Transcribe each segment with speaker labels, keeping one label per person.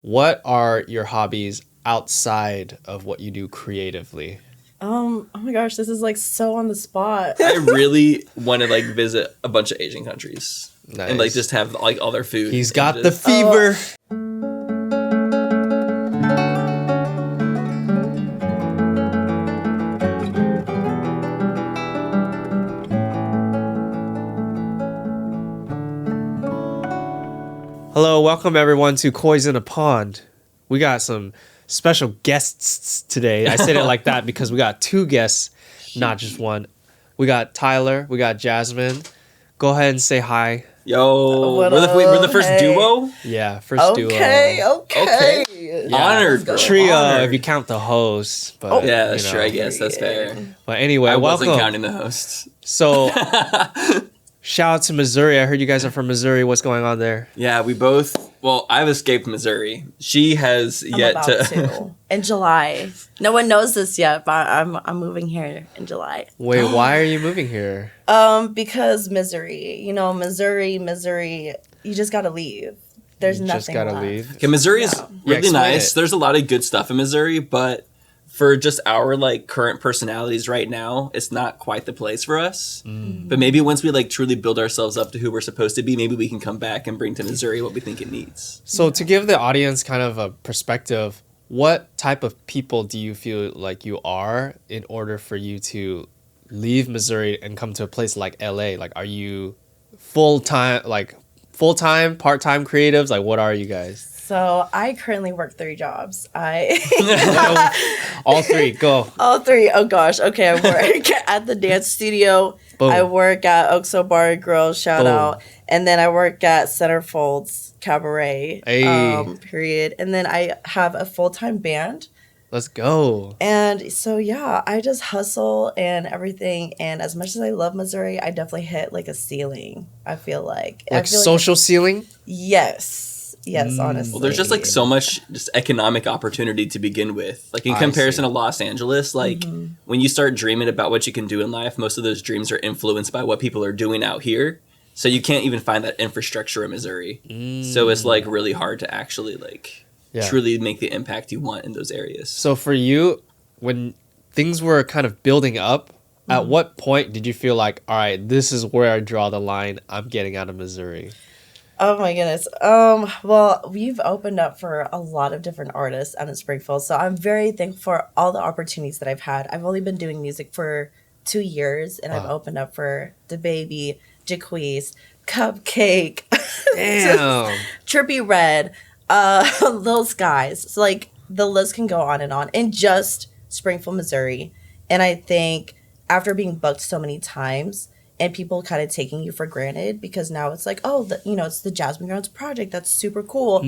Speaker 1: What are your hobbies outside of what you do creatively?
Speaker 2: Oh my gosh, this is like so on the spot.
Speaker 3: I really want to like visit a bunch of Asian countries and like
Speaker 1: Nice.
Speaker 3: just have like all their food.
Speaker 1: He's
Speaker 3: and
Speaker 1: got the
Speaker 3: just-
Speaker 1: fever. Hello, welcome everyone to Koi's in a Pond. We got some special guests today. I said it like that because we got two guests, not just one. We got Tyler, we got Jazmynn. Go ahead and say hi.
Speaker 3: Yo,
Speaker 2: What
Speaker 3: we're the
Speaker 2: up?
Speaker 3: first
Speaker 2: Hey.
Speaker 3: duo.
Speaker 1: Yeah, first duo.
Speaker 2: Okay.
Speaker 1: Yeah.
Speaker 3: Honored, bro.
Speaker 1: Trio
Speaker 3: Honored.
Speaker 1: if you count the host. But,
Speaker 3: Yeah,
Speaker 1: you
Speaker 3: that's
Speaker 1: know.
Speaker 3: true. I guess that's fair.
Speaker 1: But anyway,
Speaker 3: I
Speaker 1: welcome.
Speaker 3: wasn't counting the hosts.
Speaker 1: So, shout out to Missouri. I heard you guys are from Missouri. What's going on there?
Speaker 3: Yeah, we both. Well, I've escaped Missouri. She has
Speaker 2: I'm
Speaker 3: yet
Speaker 2: about
Speaker 3: to.
Speaker 2: to. In July. No one knows this yet, but I'm moving here in July.
Speaker 1: Wait, why are you moving here?
Speaker 2: Because Missouri. You know, Missouri, you just gotta leave. There's
Speaker 1: You
Speaker 2: nothing
Speaker 1: just gotta
Speaker 2: left.
Speaker 1: leave.
Speaker 3: Okay, Missouri is
Speaker 2: Yeah.
Speaker 1: Yeah,
Speaker 3: really
Speaker 1: explain
Speaker 3: nice.
Speaker 1: it.
Speaker 3: There's a lot of good stuff in Missouri, but for just our like current personalities right now, it's not quite the place for us. But maybe once we like truly build ourselves up to who we're supposed to be, maybe we can come back and bring to Missouri what we think it needs.
Speaker 1: So, to give the audience kind of a perspective, what type of people do you feel like you are in order for you to leave Missouri and come to a place like LA? Like, are you full-time, part-time creatives? Like, what are you guys?
Speaker 2: So I currently work 3 jobs.
Speaker 1: All three, go.
Speaker 2: All 3. Oh gosh. Okay, I work at the dance studio.
Speaker 1: Boom.
Speaker 2: I work at Oxo Bar and Grill, shout
Speaker 1: Boom.
Speaker 2: out. And then I work at Centerfolds Cabaret,
Speaker 1: Hey.
Speaker 2: period. And then I have a full-time band.
Speaker 1: Let's go.
Speaker 2: And so, yeah, I just hustle and everything. And as much as I love Missouri, I definitely hit like a ceiling, I feel like. I
Speaker 1: Like
Speaker 2: feel
Speaker 1: social ceiling?
Speaker 2: Yes. Yes, honestly.
Speaker 3: Well, there's just like so much just economic opportunity to begin with. Like in
Speaker 1: I
Speaker 3: comparison
Speaker 1: see.
Speaker 3: to Los Angeles, like when you start dreaming about what you can do in life, most of those dreams are influenced by what people are doing out here. So you can't even find that infrastructure in Missouri. So it's like really hard to actually like
Speaker 1: Yeah.
Speaker 3: truly make the impact you want in those areas.
Speaker 1: So for you, when things were kind of building up, at what point did you feel like, all right, this is where I draw the line. I'm getting out of Missouri.
Speaker 2: Oh my goodness. Well, we've opened up for a lot of different artists out in Springfield. So I'm very thankful for all the opportunities that I've had. I've only been doing music for 2 years and I've
Speaker 1: Wow.
Speaker 2: opened up for DaBaby, Jaquez, Cupcake,
Speaker 1: Damn.
Speaker 2: Trippy Red, Lil Skies. So like the list can go on in just Springfield, Missouri. And I think after being booked so many times and people kind of taking you for granted because now it's like, oh, it's the Jazmynn Grounds project. That's super cool.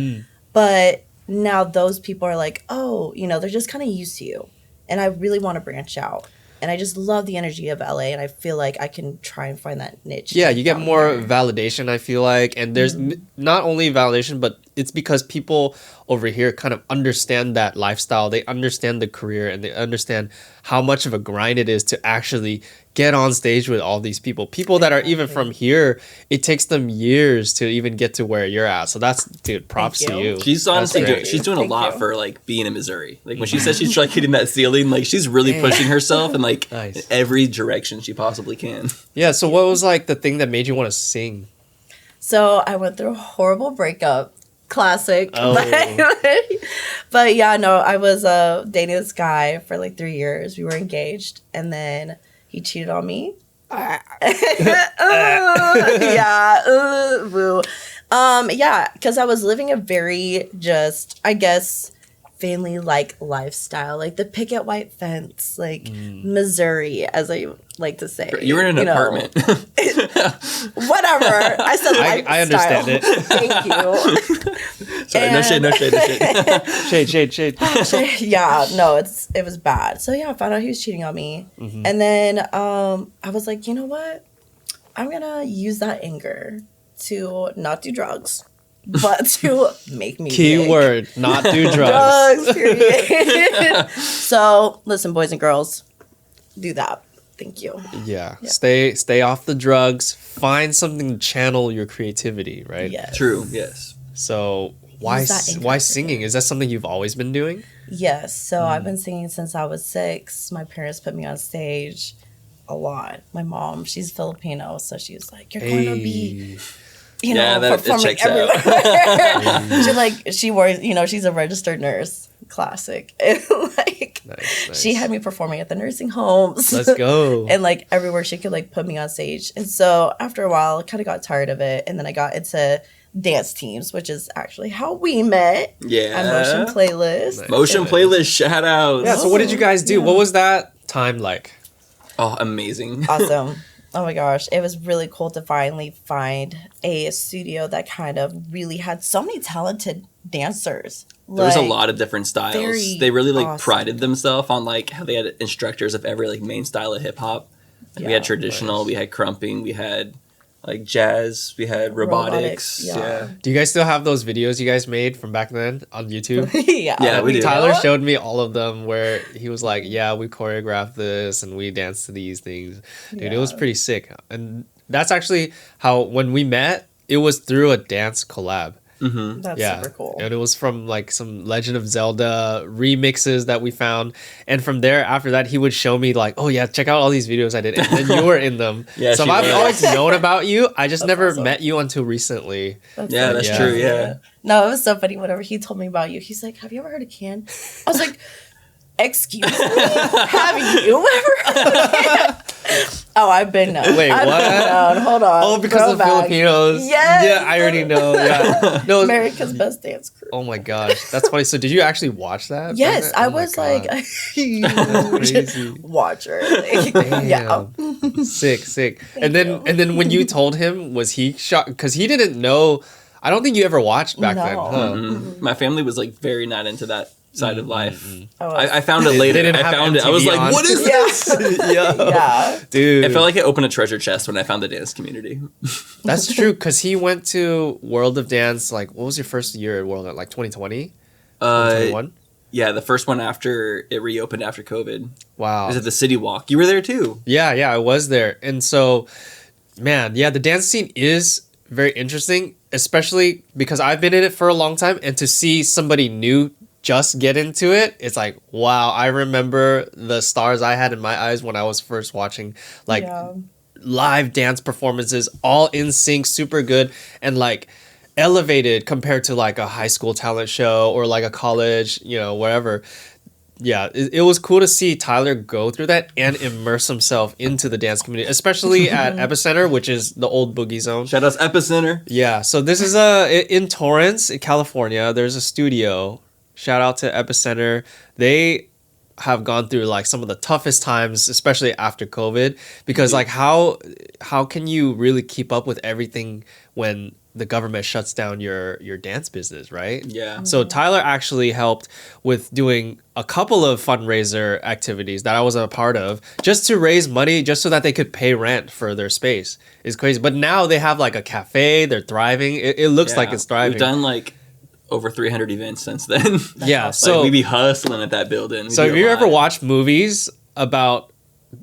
Speaker 2: But now those people are like, oh, they're just kind of used to you. And I really want to branch out. And I just love the energy of LA. And I feel like I can try and find that niche.
Speaker 1: Yeah, you get
Speaker 2: down
Speaker 1: more
Speaker 2: here.
Speaker 1: validation, I feel like. And there's not only validation, but it's because people over here kind of understand that lifestyle. They understand the career and they understand how much of a grind it is to actually get on stage with all these people. People that are even from here, it takes them years to even get to where you're at. So that's, dude, props to
Speaker 2: you.
Speaker 1: you.
Speaker 3: She's honestly
Speaker 1: That's great.
Speaker 3: she's doing a
Speaker 2: Thank
Speaker 3: lot
Speaker 2: you.
Speaker 3: for like being in Missouri. Like when she says she's like hitting that ceiling, like she's really pushing herself in like
Speaker 1: Nice.
Speaker 3: every direction she possibly can.
Speaker 1: Yeah, so what was like the thing that made you want to sing?
Speaker 2: So I went through a horrible breakup. Classic.
Speaker 1: Oh.
Speaker 2: But yeah, no, I was dating this guy for like 3 years. We were engaged. And then he cheated on me. Boo. Yeah, because I was living a very just, I guess, family-like lifestyle. Like the picket white fence, like Missouri, as I like to say.
Speaker 3: You were in an apartment.
Speaker 2: Whatever. I said lifestyle.
Speaker 1: I understand it.
Speaker 2: Thank you.
Speaker 3: Sorry, no shade.
Speaker 2: Yeah, no, it was bad. So yeah, I found out he was cheating on me. And then I was like, you know what? I'm gonna use that anger to not do drugs, but to make music.
Speaker 1: Keyword, not do drugs.
Speaker 2: Drugs, period. So listen, boys and girls, do that. Thank you.
Speaker 1: Yeah. Stay off the drugs. Find something to channel your creativity, right?
Speaker 2: Yes.
Speaker 3: True, yes.
Speaker 1: So Why
Speaker 2: use that
Speaker 1: why
Speaker 2: income
Speaker 1: singing? Is that something you've always been doing?
Speaker 2: Yes. So I've been singing since I was 6. My parents put me on stage a lot. My mom, she's Filipino, so she was like, "You're going to be, performing everywhere." she wears, she's a registered nurse. Classic. And
Speaker 1: Nice.
Speaker 2: she had me performing at the nursing homes.
Speaker 1: Let's go.
Speaker 2: And everywhere she could put me on stage. And so after a while, I kind of got tired of it, and then I got into dance teams, which is actually how we met.
Speaker 3: Yeah.
Speaker 2: At Motion Playlist.
Speaker 3: Nice. Motion Playlist shout outs.
Speaker 1: Yeah, so what did you guys do? What was that time like?
Speaker 3: Oh, amazing.
Speaker 2: Awesome. Oh my gosh. It was really cool to finally find a studio that kind of really had so many talented dancers.
Speaker 3: There was a lot of different styles. They really
Speaker 2: awesome.
Speaker 3: prided themselves on how they had instructors of every main style of hip hop. We had traditional, we had crumping, we had jazz, we had robotics. Yeah.
Speaker 1: Do you guys still have those videos you guys made from back then on YouTube?
Speaker 2: Yeah,
Speaker 3: we do.
Speaker 1: Tyler showed me all of them where he was like, yeah, we choreographed this and we danced to these things. Dude, it was pretty sick. And that's actually how, when we met, it was through a dance collab.
Speaker 3: Mm-hmm.
Speaker 2: That's super cool.
Speaker 1: And it was from some Legend of Zelda remixes that we found. And from there, after that, he would show me oh yeah, check out all these videos I did. And then you were in them.
Speaker 3: Yeah,
Speaker 1: so I've always known about you. I just never met you until recently.
Speaker 3: That's true. Yeah.
Speaker 2: No, it was so funny. Whenever he told me about you, he's like, "Have you ever heard of Can?" I was like, "Excuse me, have you ever heard of Can?" Oh, I've been known.
Speaker 1: Wait,
Speaker 2: I've
Speaker 1: what?
Speaker 2: been known. Hold on.
Speaker 1: Oh, because of Filipinos.
Speaker 2: Yes.
Speaker 1: Yeah, I already know. Yeah. No.
Speaker 2: America's Best Dance Crew.
Speaker 1: Oh my gosh, that's funny. So, did you actually watch that?
Speaker 2: Yes, I
Speaker 1: Oh my
Speaker 2: was
Speaker 1: God.
Speaker 2: a huge watcher. Yeah.
Speaker 1: Sick. And then when you told him, was he shocked? Because he didn't know. I don't think you ever watched back then. Huh?
Speaker 3: Mm-hmm. My family was very not into that side of life.
Speaker 2: Oh,
Speaker 3: I found it later.
Speaker 1: didn't
Speaker 3: I
Speaker 1: have
Speaker 3: found it. I was
Speaker 1: MTV
Speaker 3: like,
Speaker 1: on.
Speaker 3: what is this?
Speaker 2: Yeah.
Speaker 1: Dude,
Speaker 3: It felt like it opened a treasure chest when I found the dance community.
Speaker 1: that's true. Because he went to World of Dance. What was your first year at World? 2020, 2021.
Speaker 3: Yeah, the first one after it reopened after COVID.
Speaker 1: Wow.
Speaker 3: It was at the City Walk. You were there too.
Speaker 1: Yeah, I was there. And so, man, the dance scene is very interesting, especially because I've been in it for a long time, and to see somebody new just get into it, it's like, wow, I remember the stars I had in my eyes when I was first watching live dance performances, all in sync, super good, and elevated compared to a high school talent show or a college, wherever. Yeah, it was cool to see Tyler go through that and immerse himself into the dance community, especially at Epicenter, which is the old Boogie Zone.
Speaker 3: Shout out to Epicenter.
Speaker 1: Yeah, so this is in Torrance, California. There's a studio. Shout out to Epicenter. They have gone through some of the toughest times, especially after COVID, because how can you really keep up with everything when the government shuts down your dance business, right?
Speaker 3: Yeah.
Speaker 1: So Tyler actually helped with doing a couple of fundraiser activities that I was a part of, just to raise money, just so that they could pay rent for their space. It's crazy. But now they have a cafe. They're thriving. It looks like it's thriving.
Speaker 3: We've done over 300 events since then.
Speaker 1: Yeah. So
Speaker 3: we be hustling at that building.
Speaker 1: So if you ever watch movies about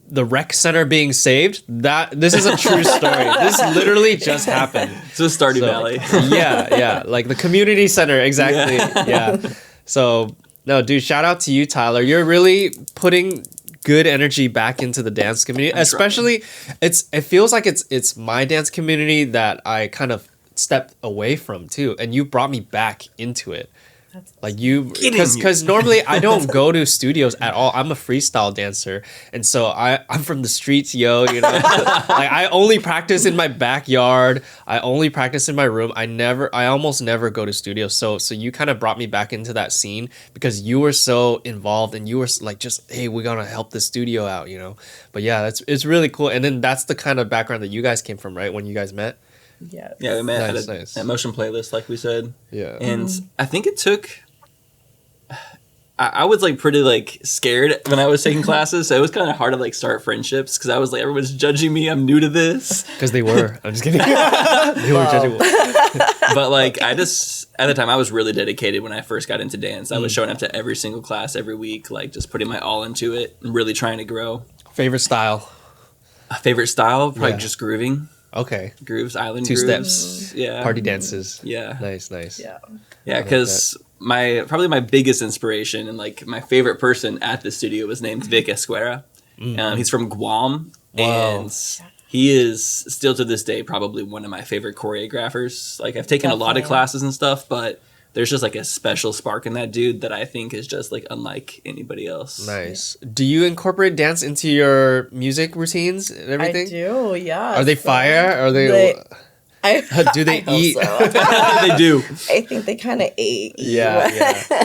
Speaker 1: the rec center being saved, this is a true story. This literally just happened.
Speaker 3: It's a Stardew Valley.
Speaker 1: Yeah. The community center, exactly. Yeah. So no, dude, shout out to you, Tyler. You're really putting good energy back into the dance community. Especially it feels like it's my dance community that I kind of stepped away from too, and you brought me back into it. Because normally I don't go to studios at all. I'm a freestyle dancer, and so I'm from the streets, I only practice in my backyard. I only practice in my room. I almost never go to studios. So you kind of brought me back into that scene because you were so involved, and you were just, hey, we're gonna help the studio out, But yeah, it's really cool. And then that's the kind of background that you guys came from, right? When you guys met.
Speaker 2: Yeah.
Speaker 3: Yeah, we met at Motion Playlist, like we said.
Speaker 1: Yeah.
Speaker 3: And I think it took... I was pretty scared when I was taking classes, so it was kind of hard to start friendships because I was everyone's judging me. I'm new to this.
Speaker 1: Because they were. I'm just kidding. They were judging.
Speaker 3: But I just at the time I was really dedicated when I first got into dance. I was showing up to every single class every week, just putting my all into it and really trying to grow.
Speaker 1: Favorite style?
Speaker 3: Favorite style? Probably just grooving.
Speaker 1: Okay.
Speaker 3: grooves, island
Speaker 1: Two
Speaker 3: grooves.
Speaker 1: steps.
Speaker 3: Yeah.
Speaker 1: Party dances.
Speaker 3: Yeah.
Speaker 1: Nice.
Speaker 2: Yeah.
Speaker 3: Yeah, because probably my biggest inspiration and like my favorite person at the studio was named Vic Esquera. He's from Guam,
Speaker 1: Wow.
Speaker 3: and he is still to this day probably one of my favorite choreographers. Like I've taken a lot of
Speaker 2: Definitely.
Speaker 3: classes and stuff, but there's just like a special spark in that dude that I think is just like unlike anybody else.
Speaker 1: Nice. Do you incorporate dance into your music routines and everything?
Speaker 2: I do, yeah.
Speaker 1: Are they
Speaker 2: So
Speaker 1: fire? Are they? Do they
Speaker 2: I hope
Speaker 1: eat?
Speaker 2: so.
Speaker 3: They do.
Speaker 2: I think they kind of ate.
Speaker 1: Yeah.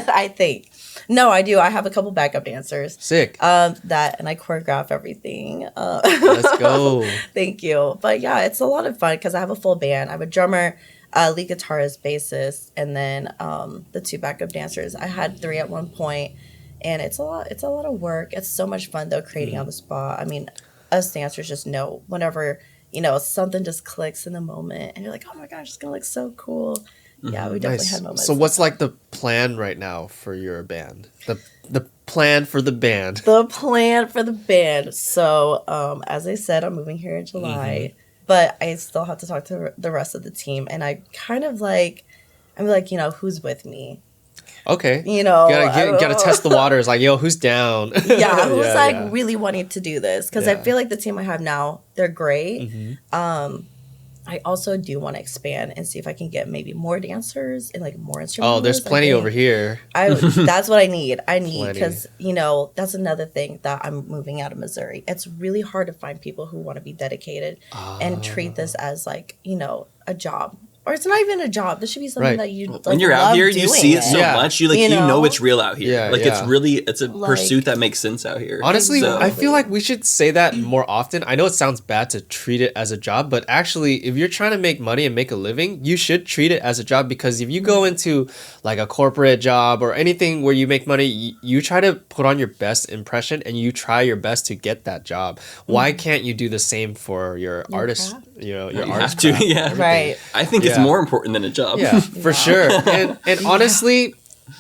Speaker 2: I think. No, I do. I have a couple backup dancers.
Speaker 1: Sick.
Speaker 2: That and I choreograph everything.
Speaker 1: Let's go.
Speaker 2: Thank you. But yeah, it's a lot of fun because I have a full band. I have a drummer, lead guitarist, bassist, and then the 2 backup dancers. I had 3 at one point, and it's a lot. It's a lot of work. It's so much fun though, creating on the spot. I mean, us dancers just know whenever something just clicks in the moment, and you're like, oh my gosh, it's gonna look so cool. Yeah, we definitely had moments.
Speaker 1: So what's like the plan right now for your band? The plan for the band.
Speaker 2: The plan for the band. So, as I said, I'm moving here in July, but I still have to talk to the rest of the team, and I'm like, who's with me?
Speaker 1: Okay.
Speaker 2: You know,
Speaker 1: gotta test the waters. Like, yo, who's down?
Speaker 2: Yeah, who's really wanting to do this? Because I
Speaker 1: Yeah.
Speaker 2: feel like the team I have now, they're great. I also do want to expand and see if I can get maybe more dancers and like more instruments.
Speaker 1: Oh, there's plenty over here.
Speaker 2: That's what I need. I need
Speaker 1: Plenty.
Speaker 2: because that's another thing that I'm moving out of Missouri. It's really hard to find people who want to be dedicated and treat this as like a job. Or it's not even a job. This should be something
Speaker 1: Right.
Speaker 2: that you like,
Speaker 3: When you're out
Speaker 2: love
Speaker 3: here, you
Speaker 2: doing
Speaker 3: see it so
Speaker 1: Yeah.
Speaker 3: much. You
Speaker 2: You
Speaker 3: know
Speaker 2: know?
Speaker 3: it's real out here.
Speaker 1: Yeah,
Speaker 3: like
Speaker 1: yeah.
Speaker 3: it's a pursuit that makes sense out here.
Speaker 1: Honestly,
Speaker 3: So-
Speaker 1: I feel like we should say that more often. I know it sounds bad to treat it as a job, but actually, if you're trying to make money and make a living, you should treat it as a job, because if you go into like a corporate job or anything where you make money, you try to put on your best impression and you try your best to get that job. Why can't you do the same for your artist?
Speaker 2: craft.
Speaker 1: Your
Speaker 3: you
Speaker 1: artist
Speaker 3: have to,
Speaker 1: craft?
Speaker 3: yeah.
Speaker 2: Right.
Speaker 3: I think it's
Speaker 1: Yeah.
Speaker 3: more important than a job.
Speaker 1: Yeah, for sure. And honestly,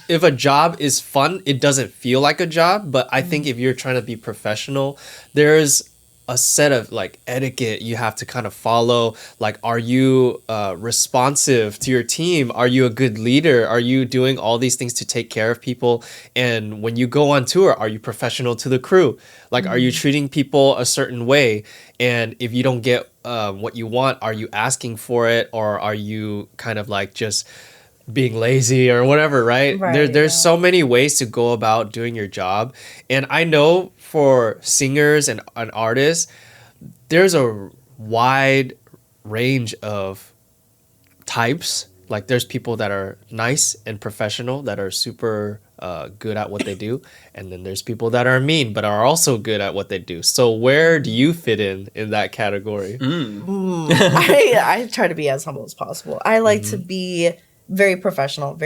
Speaker 1: if a job is fun, it doesn't feel like a job. But I think if you're trying to be professional, there's a set of like etiquette you have to kind of follow. Like, are you responsive to your team? Are you a good leader? Are you doing all these things to take care of people? And when you go on tour, are you professional to the crew? Like, are you treating people a certain way? And if you don't get what you want, are you asking for it, or are you kind of like just being lazy or whatever, right?
Speaker 2: Right,
Speaker 1: There's
Speaker 2: yeah.
Speaker 1: so many ways to go about doing your job. And I know for singers and artists, there's a wide range of types. Like, there's people that are nice and professional that are super good at what they do, and then there's people that are mean but are also good at what they do. So where do you fit in that category?
Speaker 2: I try to be as humble as possible. I like to be very professional,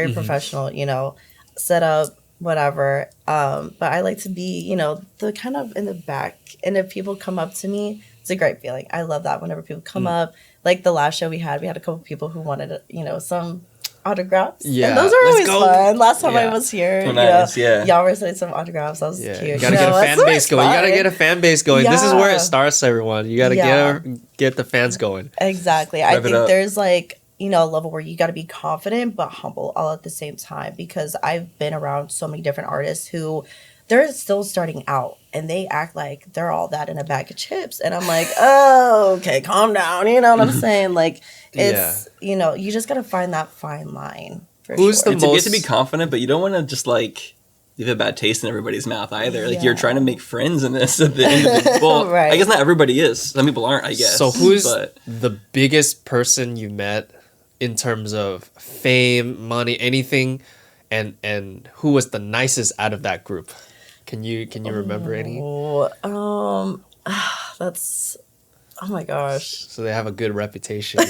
Speaker 2: set up, whatever. But I like to be, the kind of in the back. And if people come up to me, it's a great feeling. I love that whenever people come up. Like the last show we had a couple people who wanted, some autographs.
Speaker 1: Yeah,
Speaker 2: And those are
Speaker 1: let's
Speaker 2: always
Speaker 1: go.
Speaker 2: fun. Last time I
Speaker 1: Yeah.
Speaker 2: was here,
Speaker 3: Oh, nice, yeah.
Speaker 2: y'all were sending some autographs. That was
Speaker 1: Yeah,
Speaker 2: cute.
Speaker 1: you gotta get a fan base going. You gotta get a fan base going. This is where
Speaker 2: Yeah.
Speaker 1: it starts, everyone. You gotta get the fans going.
Speaker 2: Exactly. I
Speaker 3: Rev it
Speaker 2: think
Speaker 3: up.
Speaker 2: there's like, a level where you got to be confident but humble all at the same time, because I've been around so many different artists who they're still starting out and they act like they're all that in a bag of chips. And I'm like, oh, okay, calm down. You know what I'm saying? Like, it's, you just got to find that fine line. For
Speaker 1: Who's
Speaker 2: sure.
Speaker 1: the
Speaker 3: It's a bit
Speaker 1: most-
Speaker 3: to be confident, but you don't want to just like leave a bad taste in everybody's mouth either. Like
Speaker 2: Yeah.
Speaker 3: you're trying to make friends in this at the end of the well,
Speaker 2: Right.
Speaker 3: I guess not everybody is. Some people aren't, I guess.
Speaker 1: So who's
Speaker 3: but
Speaker 1: the biggest person you met in terms of fame, money, anything, and who was the nicest out of that group? Can you remember any?
Speaker 2: Oh, that's, oh my gosh.
Speaker 1: So they have a good reputation.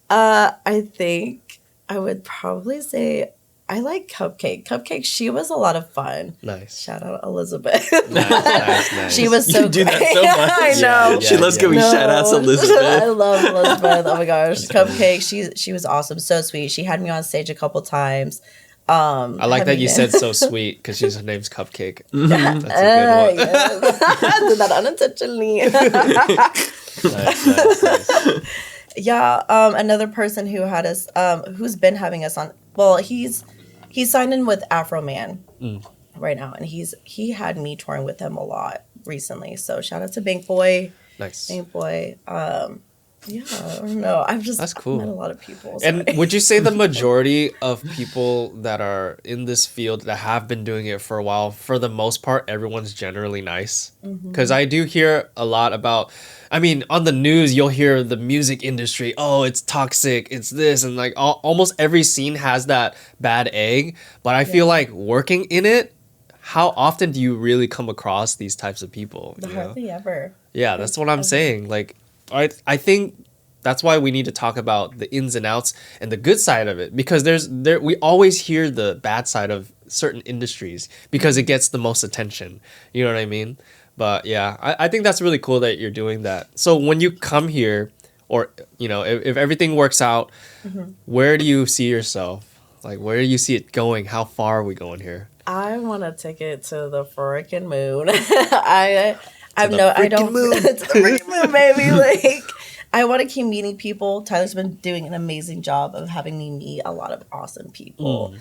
Speaker 2: I think I would probably say I like Cupcake. Cupcake, she was a lot of fun.
Speaker 1: Nice.
Speaker 2: Shout out Elizabeth.
Speaker 1: Nice.
Speaker 2: She was so
Speaker 3: You do that
Speaker 2: great.
Speaker 3: so much.
Speaker 2: I know.
Speaker 1: Yeah,
Speaker 3: she loves giving
Speaker 2: No.
Speaker 3: shout outs to
Speaker 2: I
Speaker 3: Elizabeth.
Speaker 2: love Elizabeth. Oh my gosh. Cupcake, she was awesome. So sweet. She had me on stage a couple times.
Speaker 1: I like that you said so sweet because her name's Cupcake. That's a good one.
Speaker 2: I did that unintentionally.
Speaker 1: Nice.
Speaker 2: Yeah, another person who had us, who's been having us on. Well, he's signed in with Afro Man right now, and he had me touring with him a lot recently. So shout out to Bank Boy.
Speaker 1: Nice.
Speaker 2: Bank Boy. Yeah, I don't know.
Speaker 1: That's cool.
Speaker 2: Met a lot of people.
Speaker 1: And would you say the majority of people that are in this field that have been doing it for a while, for the most part, everyone's generally nice? Because I do hear a lot about, I mean, on the news, you'll hear the music industry, oh, it's toxic, it's this, and like almost every scene has that bad egg. But I feel like working in it, how often do you really come across these types of people?
Speaker 2: Hardly ever.
Speaker 1: Yeah, that's what I'm saying. Like, I think that's why we need to talk about the ins and outs and the good side of it, because we always hear the bad side of certain industries because it gets the most attention. You know what I mean? But yeah, I think that's really cool that you're doing that. So when you come here, or if everything works out, where do you see yourself? Like, where do you see it going? How far are we going here?
Speaker 2: I want to take it to the freaking moon. I don't
Speaker 1: moon.
Speaker 2: To the freaking moon, baby. Like, I want to keep meeting people. Tyler's been doing an amazing job of having me meet a lot of awesome people.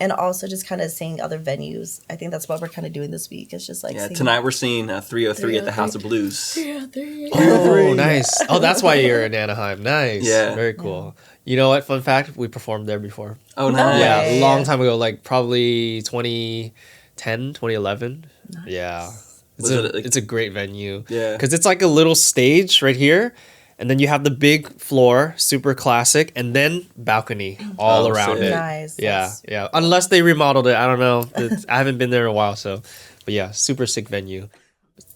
Speaker 2: And also just kind of seeing other venues. I think that's what we're kind of doing this week. It's just like
Speaker 3: tonight we're seeing 303 at the House of Blues.
Speaker 2: 303.
Speaker 1: Oh, nice. Oh, that's why you're in Anaheim. Nice.
Speaker 3: Yeah.
Speaker 1: Very cool. You know what? Fun fact, we performed there before.
Speaker 3: Oh, nice.
Speaker 1: Yeah, a long time ago, like probably 2010, 2011.
Speaker 2: Nice.
Speaker 1: Yeah.
Speaker 3: It's
Speaker 1: It's a great venue.
Speaker 3: Yeah.
Speaker 1: Because it's like a little stage right here. And then you have the big floor, super classic, and then balcony all around
Speaker 3: sick.
Speaker 1: it.
Speaker 2: Nice.
Speaker 1: Yeah, yeah. Unless they remodeled it, I don't know. I haven't been there in a while, so. But yeah, super sick venue.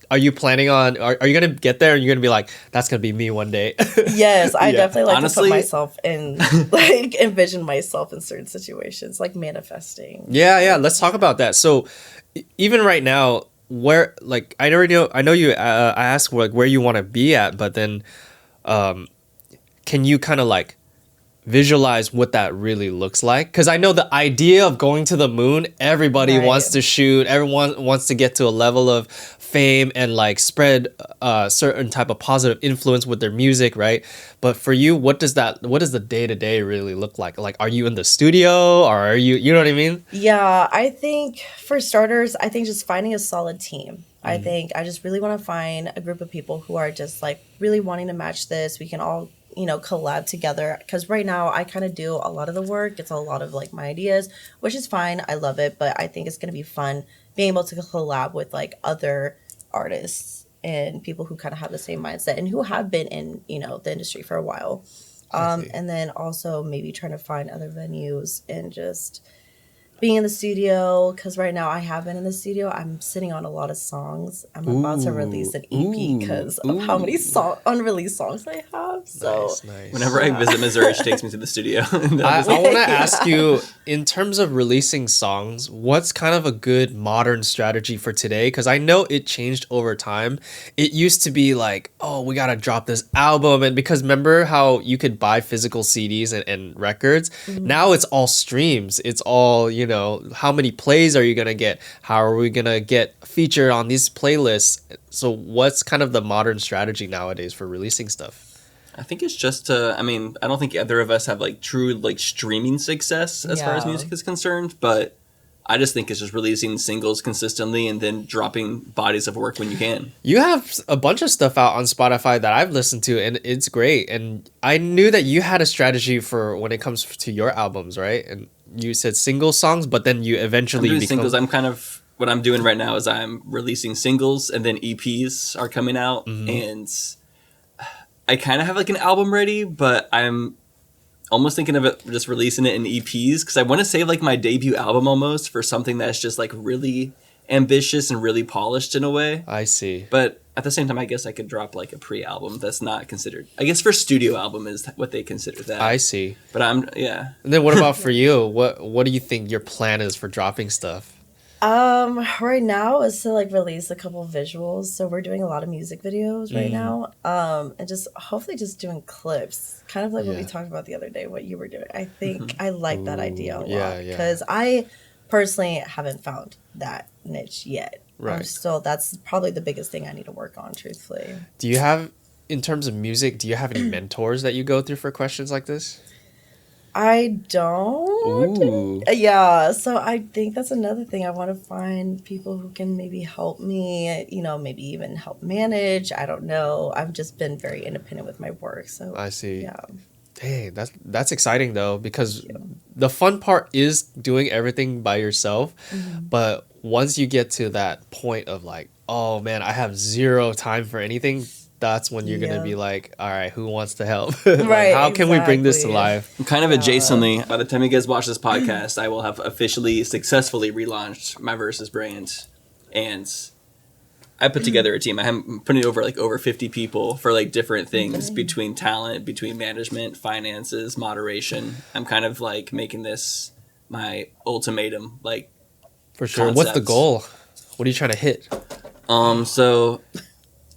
Speaker 1: Are you planning on? Are you gonna get there and you're gonna be like, that's gonna be me one day?
Speaker 2: Yes, I
Speaker 1: Yeah.
Speaker 2: definitely like
Speaker 3: Honestly-
Speaker 2: to put myself in, like, envision myself in certain situations, like manifesting.
Speaker 1: Yeah. Let's talk about that. So, even right now, where like I know you. I asked like where you want to be at, but then, can you kind of like visualize what that really looks like? Because I know the idea of going to the moon, everybody
Speaker 2: Right.
Speaker 1: wants to shoot, everyone wants to get to a level of fame and like spread a certain type of positive influence with their music, right? But for you, what does the day-to-day really look like? Like, are you in the studio, or are you know what I mean?
Speaker 2: Yeah, I think for starters, I think just finding a solid team. I think I just really want to find a group of people who are just like really wanting to match this. We can all, collab together. Because right now I kind of do a lot of the work. It's a lot of like my ideas, which is fine. I love it. But I think it's going to be fun being able to collab with like other artists and people who kind of have the same mindset and who have been in, the industry for a while. And then also maybe trying to find other venues and just being in the studio, because right now I have been in the studio. I'm sitting on a lot of songs. I'm about to release an EP because of how many unreleased songs I have. So
Speaker 1: Nice.
Speaker 3: Whenever I visit Missouri, she takes me to the studio.
Speaker 1: I want to ask you, in terms of releasing songs, what's kind of a good modern strategy for today? Because I know it changed over time. It used to be like, oh, we got to drop this album. And because remember how you could buy physical CDs and records? Now it's all streams. It's all, how many plays are you going to get? How are we going to get featured on these playlists? So what's kind of the modern strategy nowadays for releasing stuff?
Speaker 3: I think it's just I don't think either of us have like true like streaming success as far as
Speaker 2: Yeah.
Speaker 3: music is concerned, but I just think it's just releasing singles consistently and then dropping bodies of work when you can.
Speaker 1: You have a bunch of stuff out on Spotify that I've listened to, and it's great. And I knew that you had a strategy for when it comes to your albums, right? And you said single songs, but then you eventually
Speaker 3: I'm doing
Speaker 1: become...
Speaker 3: singles. What I'm doing right now is I'm releasing singles and then EPs are coming out, and I kind of have like an album ready, but I'm almost thinking of it just releasing it in EPs because I want to save like my debut album almost for something that's just like really ambitious and really polished in a way.
Speaker 1: I see.
Speaker 3: But at the same time, I guess I could drop like a pre-album that's not considered. I guess for studio album is what they consider that.
Speaker 1: I see.
Speaker 3: But yeah.
Speaker 1: And then what about for you? What do you think your plan is for dropping stuff?
Speaker 2: Right now is to like release a couple visuals. So we're doing a lot of music videos right now. And just hopefully just doing clips. Kind of like what we talked about the other day, what you were doing. I think I like that idea a lot.
Speaker 1: Yeah.
Speaker 2: Because I personally haven't found that niche yet.
Speaker 1: Right.
Speaker 2: That's probably the biggest thing I need to work on, truthfully.
Speaker 1: Do you have in terms of music, do you have any mentors that you go through for questions like this?
Speaker 2: I don't.
Speaker 1: Ooh.
Speaker 2: Yeah, so I think that's another thing. I want to find people who can maybe help me, maybe even help manage. I don't know. I've just been very independent with my work. So
Speaker 1: I see.
Speaker 2: yeah.
Speaker 1: Hey, that's exciting though, because the fun part is doing everything by yourself. But once you get to that point of like, oh man, I have zero time for anything, that's when you're gonna be like, all right, who wants to help? Like,
Speaker 2: Right,
Speaker 1: how can we bring this to
Speaker 2: exactly.
Speaker 1: life?
Speaker 3: Kind of adjacently, by the time you guys watch this podcast, I will have officially successfully relaunched my Versus brand, and I put together a team. I'm putting over 50 people for like different things between talent, between management, finances, moderation. I'm kind of like making this my ultimatum, like
Speaker 1: For sure. What's the
Speaker 3: concept.
Speaker 1: goal? What are you trying to hit?
Speaker 3: So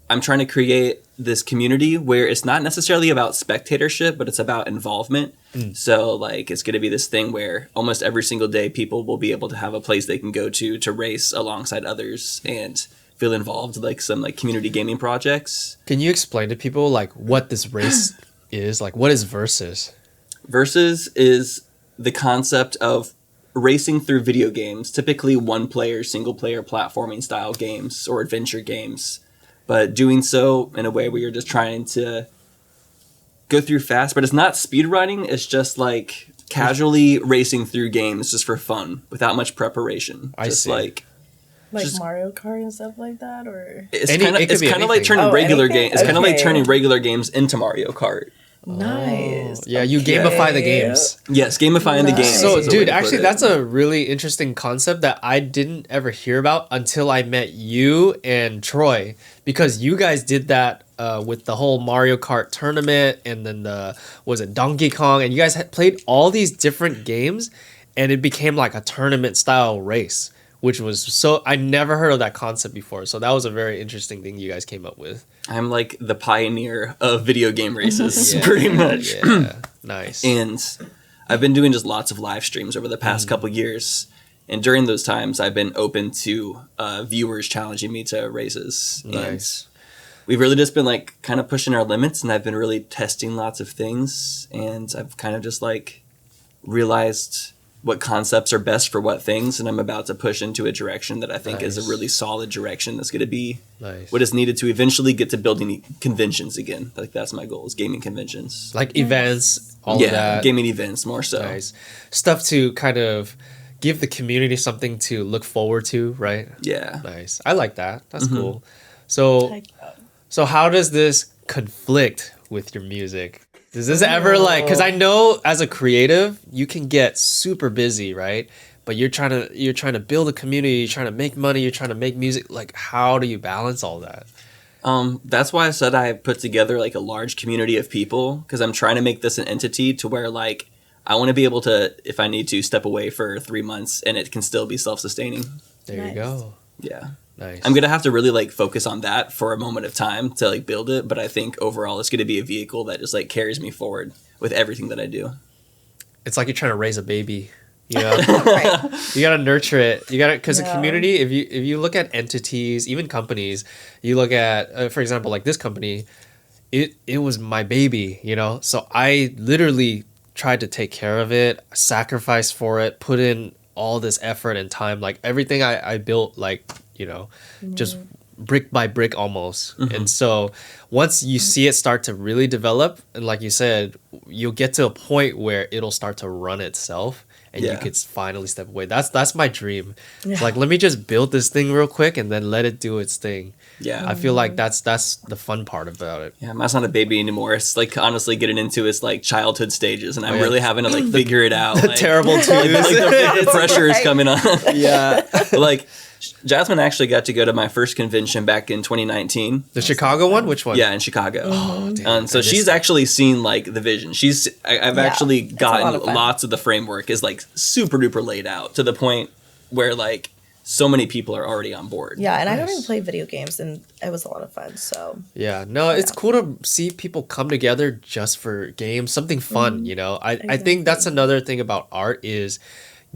Speaker 3: I'm trying to create this community where it's not necessarily about spectatorship, but it's about involvement. So like it's going to be this thing where almost every single day people will be able to have a place they can go to race alongside others and feel involved, like some like community gaming projects.
Speaker 1: Can you explain to people like what this race is? Like what is Versus?
Speaker 3: Versus is the concept of racing through video games, typically one player, single player platforming style games or adventure games, but doing so in a way where you're just trying to go through fast, but it's not speedrunning. It's just like casually racing through games just for fun without much preparation.
Speaker 1: I
Speaker 3: Just
Speaker 1: see.
Speaker 2: Like
Speaker 3: Just-
Speaker 2: Mario Kart and stuff like that, or
Speaker 3: it's
Speaker 1: Any-
Speaker 3: kind
Speaker 1: it
Speaker 3: of
Speaker 1: could be
Speaker 3: like
Speaker 1: anything.
Speaker 3: turning
Speaker 2: Oh,
Speaker 3: regular
Speaker 2: anything?
Speaker 3: game. It's kind of like
Speaker 2: Okay.
Speaker 3: turning regular games into Mario Kart.
Speaker 2: nice.
Speaker 1: Yeah, you gamify the
Speaker 2: Okay.
Speaker 1: games.
Speaker 3: Yes, gamifying the
Speaker 2: Nice.
Speaker 3: games.
Speaker 1: So,
Speaker 3: is a way
Speaker 1: dude,
Speaker 3: to put
Speaker 1: actually,
Speaker 3: it.
Speaker 1: that's a really interesting concept that I didn't ever hear about until I met you and Troy, because you guys did that with the whole Mario Kart tournament, and then was it Donkey Kong, and you guys had played all these different games, and it became like a tournament style race, which was so I never heard of that concept before. So that was a very interesting thing you guys came up with.
Speaker 3: I'm like the pioneer of video game races,
Speaker 1: Yeah.
Speaker 3: pretty much.
Speaker 1: Yeah, nice.
Speaker 3: And I've been doing just lots of live streams over the past couple years. And during those times, I've been open to viewers challenging me to races.
Speaker 1: Nice.
Speaker 3: And we've really just been like kind of pushing our limits, and I've been really testing lots of things. And I've kind of just like realized what concepts are best for what things. And I'm about to push into a direction that I think is
Speaker 1: Nice.
Speaker 3: a really solid direction that's going to be
Speaker 1: Nice.
Speaker 3: what is needed to eventually get to building conventions again. Like that's my goal, is gaming conventions.
Speaker 1: Like events, all of
Speaker 3: Yeah,
Speaker 1: that.
Speaker 3: gaming events more so.
Speaker 1: Nice. Stuff to kind of give the community something to look forward to, right?
Speaker 3: Yeah.
Speaker 1: Nice. I like that. That's cool. So
Speaker 2: Heck yeah.
Speaker 1: so how does this conflict with your music? Does this ever like, because I know as a creative, you can get super busy, right? But you're trying to build a community, you're trying to make money, you're trying to make music. Like, how do you balance all that?
Speaker 3: That's why I said I put together like a large community of people, because I'm trying to make this an entity to where like I want to be able to, if I need to, step away for 3 months and it can still be self-sustaining.
Speaker 1: There you
Speaker 2: Nice.
Speaker 1: go.
Speaker 3: Yeah.
Speaker 1: Nice.
Speaker 3: I'm going to have to really like focus on that for a moment of time to like build it. But I think overall it's going to be a vehicle that just like carries me forward with everything that I do.
Speaker 1: It's like you're trying to raise a baby. You know,
Speaker 2: Right.
Speaker 1: you gotta nurture it. You gotta, because the
Speaker 2: Yeah.
Speaker 1: community. If you look at entities, even companies, you look at, for example, like this company, it was my baby. You know, so I literally tried to take care of it, sacrifice for it, put in all this effort and time. Like everything I built, like, just brick by brick almost. And so once you see it start to really develop, and like you said, you'll get to a point where it'll start to run itself, and you
Speaker 3: Yeah.
Speaker 1: could finally step away. That's my dream.
Speaker 2: Yeah.
Speaker 1: Like, let me just build this thing real quick and then let it do its thing.
Speaker 3: Yeah.
Speaker 1: I feel like that's the fun part about it.
Speaker 3: Yeah, mine's not a baby anymore. It's like honestly getting into its like childhood stages, and I'm
Speaker 1: yeah.
Speaker 3: really having to like figure it out. Like,
Speaker 1: Terrible
Speaker 3: like,
Speaker 1: twos.
Speaker 3: the pressure is
Speaker 2: Right.
Speaker 3: coming on.
Speaker 1: Yeah.
Speaker 3: Like Jazmynn actually got to go to my first convention back in 2019.
Speaker 1: The Chicago one? Which one?
Speaker 3: Yeah, in Chicago.
Speaker 1: Oh, damn,
Speaker 3: So
Speaker 1: I missed
Speaker 3: she's
Speaker 1: it.
Speaker 3: actually seen like the vision. I've
Speaker 2: Yeah,
Speaker 3: actually
Speaker 2: it's a lot
Speaker 3: gotten
Speaker 2: of fun.
Speaker 3: lots of the framework is like super duper laid out to the point where like so many people are already on board.
Speaker 2: Yeah, and I don't
Speaker 1: Nice.
Speaker 2: even play video games, and it was a lot of fun. So
Speaker 1: Yeah, no, it's cool to see people come together just for games, something fun, I think that's another thing about art is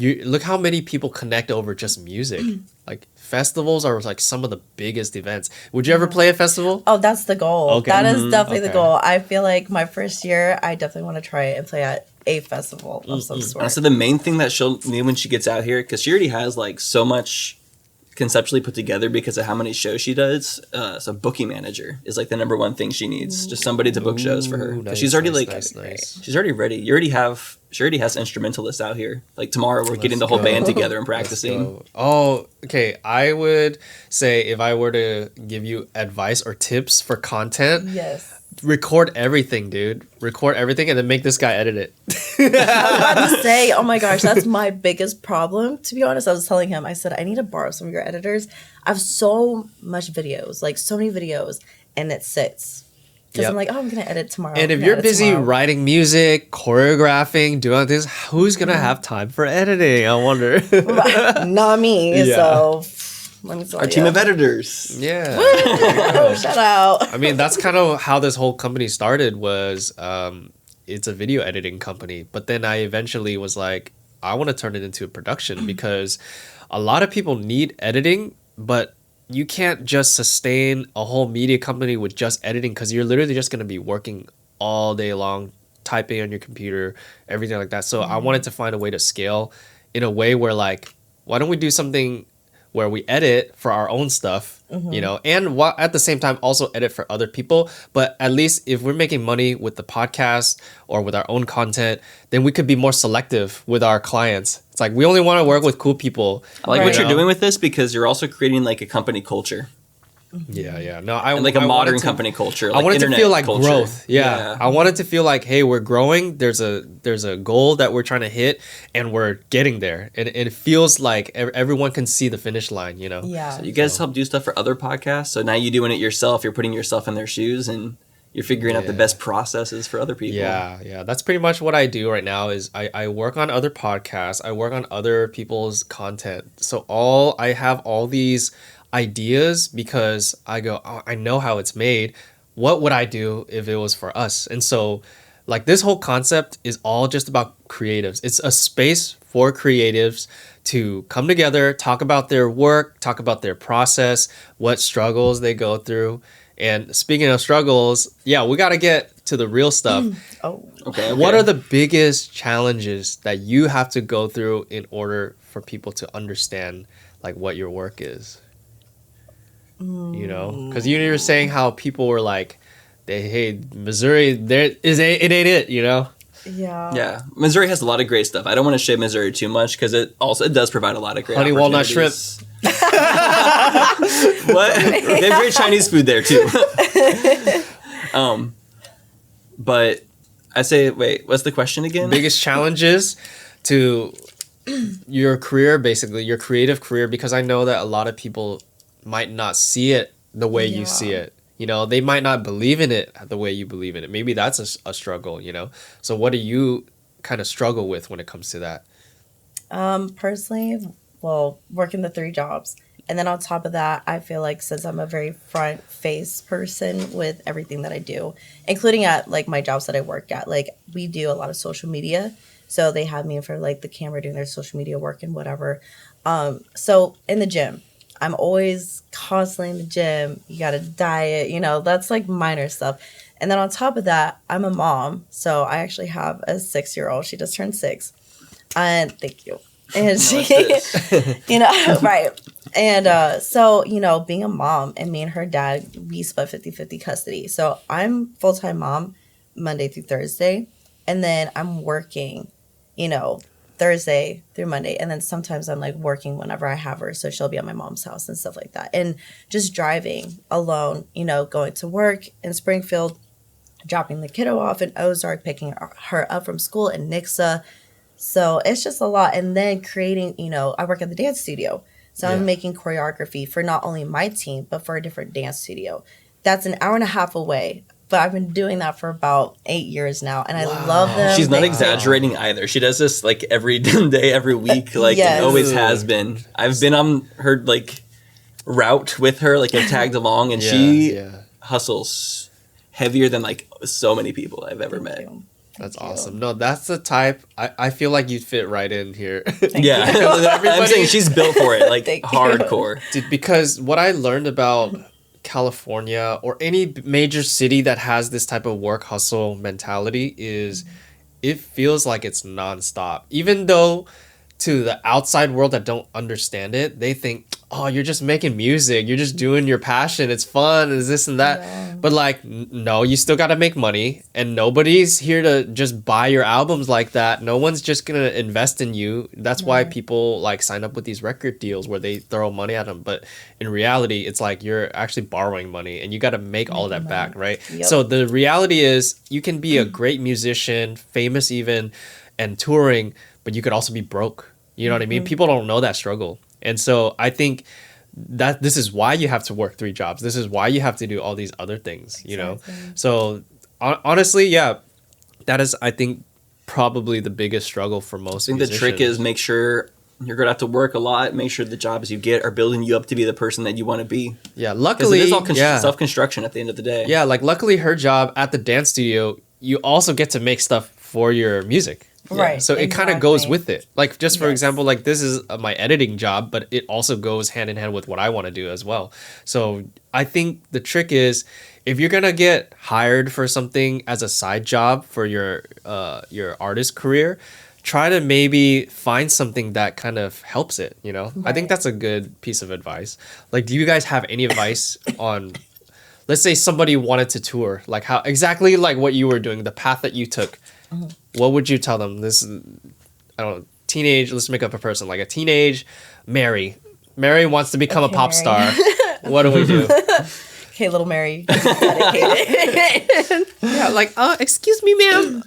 Speaker 1: you look how many people connect over just music. Like festivals are like some of the biggest events. Would you ever play a festival?
Speaker 2: Oh, that's the goal.
Speaker 1: Okay.
Speaker 2: That is definitely the
Speaker 1: Okay.
Speaker 2: goal. I feel like my first year, I definitely want to try and play at a festival of some sort.
Speaker 3: Honestly, the main thing that she'll need when she gets out here, because she already has like so much conceptually put together because of how many shows she does. So booking manager is like the number one thing she needs. Just somebody to book shows for her. 'Cause
Speaker 1: Nice,
Speaker 3: she's already
Speaker 1: nice,
Speaker 3: like,
Speaker 1: nice.
Speaker 3: she's already ready. She already has instrumentalists out here. Like tomorrow, we're getting the whole band together and practicing.
Speaker 1: So, oh, okay. I would say if I were to give you advice or tips for content,
Speaker 2: Yes.
Speaker 1: record everything, dude. Record everything and then make this guy edit it.
Speaker 2: I was about to say, oh my gosh, that's my biggest problem. To be honest, I was telling him, I said, I need to borrow some of your editors. I have so much videos, like so many videos, and it sits. Because
Speaker 1: Yep.
Speaker 2: I'm like, oh, I'm going to edit tomorrow.
Speaker 1: And if
Speaker 2: I'm gonna
Speaker 1: you're
Speaker 2: edit
Speaker 1: busy
Speaker 2: tomorrow.
Speaker 1: writing music, choreographing, doing this, who's gonna have time for editing? I wonder.
Speaker 2: Not me.
Speaker 1: Yeah.
Speaker 2: So let me tell
Speaker 3: Our
Speaker 2: you.
Speaker 3: team of editors.
Speaker 1: Yeah.
Speaker 2: Oh, shout out.
Speaker 1: I mean, that's kind of how this whole company started. Was it's a video editing company, but then I eventually was like, I want to turn it into a production because a lot of people need editing, but you can't just sustain a whole media company with just editing because you're literally just going to be working all day long, typing on your computer, everything like that. So I wanted to find a way to scale in a way where like, why don't we do something where we edit for our own stuff, you know, and at the same time also edit for other people. But at least if we're making money with the podcast or with our own content, then we could be more selective with our clients. It's like we only want to work with cool people.
Speaker 3: I like
Speaker 2: Right.
Speaker 3: what you're doing with this because you're also creating like a company culture.
Speaker 1: Yeah. No, I
Speaker 3: And like a
Speaker 1: I
Speaker 3: modern
Speaker 1: wanted to-
Speaker 3: company culture.
Speaker 1: I
Speaker 3: Like
Speaker 1: wanted to
Speaker 3: internet
Speaker 1: feel like
Speaker 3: culture.
Speaker 1: growth. Yeah. I wanted to feel like, hey, we're growing. There's a goal that we're trying to hit, and we're getting there. And it feels like everyone can see the finish line. You know.
Speaker 2: Yeah.
Speaker 3: So you guys help do stuff for other podcasts. So now you're doing it yourself. You're putting yourself in their shoes and you're figuring out the best processes for other people.
Speaker 1: Yeah. That's pretty much what I do right now. Is I work on other podcasts. I work on other people's content. So I have all these ideas because I go, oh, I know how it's made. What would I do if it was for us? And so like this whole concept is all just about creatives. It's a space for creatives to come together, talk about their work, talk about their process, what struggles they go through. And speaking of struggles, yeah, we got to get to the real stuff.
Speaker 2: Oh.
Speaker 3: Okay.
Speaker 1: What are the biggest challenges that you have to go through in order for people to understand like what your work is? You know, because you were saying how people were like, hey, Missouri, it ain't it, you know?
Speaker 2: Yeah.
Speaker 3: Yeah, Missouri has a lot of great stuff. I don't want to shade Missouri too much because it does provide a lot of great
Speaker 1: Honey walnut shrimp.
Speaker 3: opportunities. What? They have great Chinese food there too. But I say, wait, what's the question again?
Speaker 1: Biggest challenges to your career, basically your creative career, because I know that a lot of people might not see it the way you see it. You know, they might not believe in it the way you believe in it. Maybe that's a struggle, you know? So what do you kind of struggle with when it comes to that?
Speaker 2: Personally, well, working the 3 jobs. And then on top of that, I feel like since I'm a very front face person with everything that I do, including at like my jobs that I work at, like we do a lot of social media. So they have me in front of like the camera doing their social media work and whatever. So in the gym, I'm always constantly in the gym. You got to diet, you know, that's like minor stuff. And then on top of that, I'm a mom. So I actually have a 6-year-old. She just turned 6. And thank you. And she, you know, right. And so, you know, being a mom and me and her dad, we split 50-50 custody. So I'm full-time mom Monday through Thursday. And then I'm working, you know, Thursday through Monday. And then sometimes I'm like working whenever I have her. So she'll be at my mom's house and stuff like that. And just driving alone, you know, going to work in Springfield, dropping the kiddo off in Ozark, picking her up from school in Nixa. So it's just a lot. And then creating, you know, I work at the dance studio. So I'm making choreography for not only my team, but for a different dance studio. That's an hour and a half away. But I've been doing that for about 8 years now. And I love them.
Speaker 3: She's not
Speaker 2: They-
Speaker 3: exaggerating either. She does this like every day, every week, like
Speaker 2: Yes.
Speaker 3: it always has been. I've been on her like route with her, like I've tagged along, and she hustles heavier than like so many people I've ever met.
Speaker 1: That's
Speaker 2: you.
Speaker 1: awesome. No, that's the type. I feel like you'd fit right in here.
Speaker 3: Yeah, I'm saying she's built for it, like
Speaker 2: Thank you.
Speaker 3: hardcore.
Speaker 1: Dude, because what I learned about California or any major city that has this type of work hustle mentality is it feels like it's nonstop. Even though to the outside world that don't understand it, they think, oh, you're just making music. You're just doing your passion. It's fun. It's this and that.
Speaker 2: Yeah.
Speaker 1: But like, no, you still got to make money. And nobody's here to just buy your albums like that. No one's just going to invest in you. That's why people like sign up with these record deals where they throw money at them. But in reality, it's like you're actually borrowing money and you got to make all of that back, right?
Speaker 2: Yep.
Speaker 1: So the reality is you can be a great musician, famous even, and touring, but you could also be broke. You know what I mean? People don't know that struggle. And so I think that this is why you have to work 3 jobs. This is why you have to do all these other things, you know? So honestly, yeah, that is, I think, probably the biggest struggle for most
Speaker 3: I think the trick is make sure you're going to have to work a lot. Make sure the jobs you get are building you up to be the person that you want to be.
Speaker 1: Yeah,
Speaker 3: Because
Speaker 1: luckily,
Speaker 3: it is all self-construction at the end of the day.
Speaker 1: Yeah, like luckily her job at the dance studio, you also get to make stuff for your music.
Speaker 2: Right.
Speaker 1: So it kind of goes
Speaker 2: exactly.
Speaker 1: with it. Like just for
Speaker 2: Yes.
Speaker 1: example, like this is my editing job, but it also goes hand in hand with what I want to do as well. So I think the trick is if you're going to get hired for something as a side job for your artist career, try to maybe find something that kind of helps it, you know? I think
Speaker 2: Right.
Speaker 1: that's a good piece of advice. Like do you guys have any advice on let's say somebody wanted to tour, like how exactly like what you were doing, the path that you took. What would you tell them? This is, I don't know, teenage, let's make up a person, like a teenage Mary. Mary wants to become a
Speaker 2: Okay,
Speaker 1: pop
Speaker 2: Mary.
Speaker 1: star. What do we do?
Speaker 2: Okay, little Mary. Dedicated.
Speaker 1: Yeah, like, excuse me, ma'am.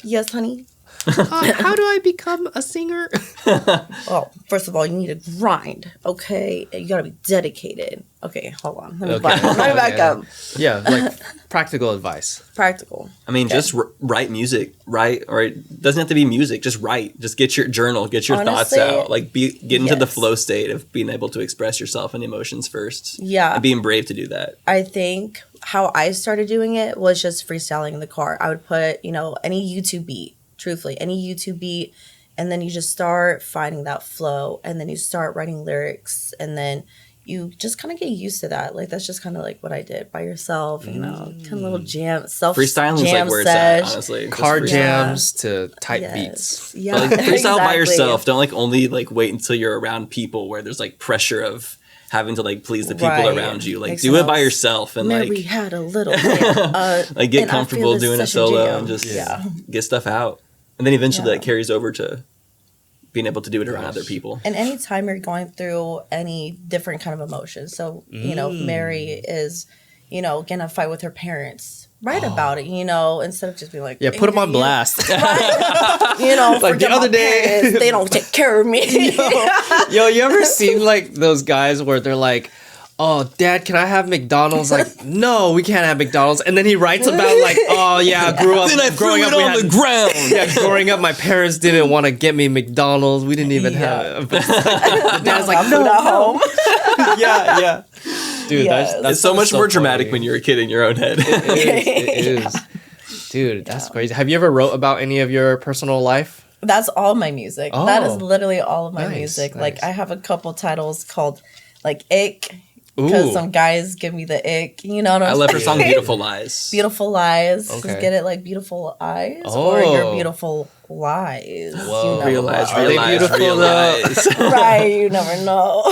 Speaker 2: Yes, honey.
Speaker 1: How do I become a singer?
Speaker 2: Well, first of all, you need to grind, okay? And you gotta be dedicated. Okay, hold on. Let me back up.
Speaker 1: Yeah, like practical advice.
Speaker 2: Practical.
Speaker 3: I mean, just write music, right? Or it doesn't have to be music. Just write. Just get your journal. Get your
Speaker 2: Honestly,
Speaker 3: thoughts out. Like get into the
Speaker 2: yes.
Speaker 3: flow state of being able to express yourself and emotions first.
Speaker 2: Yeah.
Speaker 3: And being brave to do that.
Speaker 2: I think how I started doing it was just freestyling in the car. I would put, any YouTube beat, truthfully, any YouTube beat, and then you just start finding that flow, and then you start writing lyrics, and then you just kind of get used to that. Like, that's just kind of like what I did by yourself, kind of little jam,
Speaker 3: Freestyling is
Speaker 2: jam
Speaker 3: like where it's at,
Speaker 2: sesh.
Speaker 3: honestly.
Speaker 1: Car
Speaker 3: Just freestyle.
Speaker 1: jams to tight beats.
Speaker 2: Yeah,
Speaker 3: But, like freestyle by
Speaker 2: exactly.
Speaker 3: yourself. Don't like only like wait until you're around people where there's like pressure of having to like please the people
Speaker 2: Right.
Speaker 3: around you. Like
Speaker 2: Makes
Speaker 3: do it by
Speaker 2: sense.
Speaker 3: yourself and
Speaker 2: Mary
Speaker 3: like
Speaker 2: had a little bit,
Speaker 3: like get
Speaker 2: and I
Speaker 3: comfortable
Speaker 2: feel
Speaker 3: doing it
Speaker 2: it's such a
Speaker 3: solo
Speaker 2: jam.
Speaker 3: and just
Speaker 2: Yeah.
Speaker 3: get stuff out. And then eventually
Speaker 2: Yeah.
Speaker 3: that carries over to being able to do it around other people.
Speaker 2: And anytime you're going through any different kind of emotions, so Mary is, gonna fight with her parents. Write about it, instead of just being like,
Speaker 1: Yeah, put them on blast.
Speaker 2: Like
Speaker 1: Like the other day-
Speaker 2: they don't take care of me.
Speaker 1: Yo, you ever seen like those guys where they're like, oh, Dad, can I have McDonald's? Like, no, we can't have McDonald's. And then he writes about like, oh yeah,
Speaker 3: Then I threw it on the ground.
Speaker 1: Yeah, growing up, my parents didn't want to get me McDonald's. We didn't even have it. But the dad's like,
Speaker 2: food at home.
Speaker 1: yeah. Dude,
Speaker 2: Yes.
Speaker 1: that's
Speaker 3: It's so much more dramatic
Speaker 1: funny.
Speaker 3: when you're a kid in your own head.
Speaker 1: It is. Dude, that's crazy. Have you ever wrote about any of your personal life?
Speaker 2: That's all my music. That is
Speaker 1: Oh.
Speaker 2: literally all of my
Speaker 1: Nice,
Speaker 2: music.
Speaker 1: nice.
Speaker 2: Like, I have a couple titles called like Ick, because
Speaker 1: Ooh.
Speaker 2: some guys give me the ick. You know what I'm
Speaker 3: I
Speaker 2: saying?
Speaker 3: love her song Beautiful Lies.
Speaker 2: Beautiful lies.
Speaker 1: Okay.
Speaker 2: Just get it like beautiful eyes
Speaker 1: Oh.
Speaker 2: or your beautiful lies.
Speaker 1: Whoa.
Speaker 3: Realize,
Speaker 1: Are they
Speaker 3: realize,
Speaker 1: beautiful,
Speaker 3: realize.
Speaker 2: Right, you never know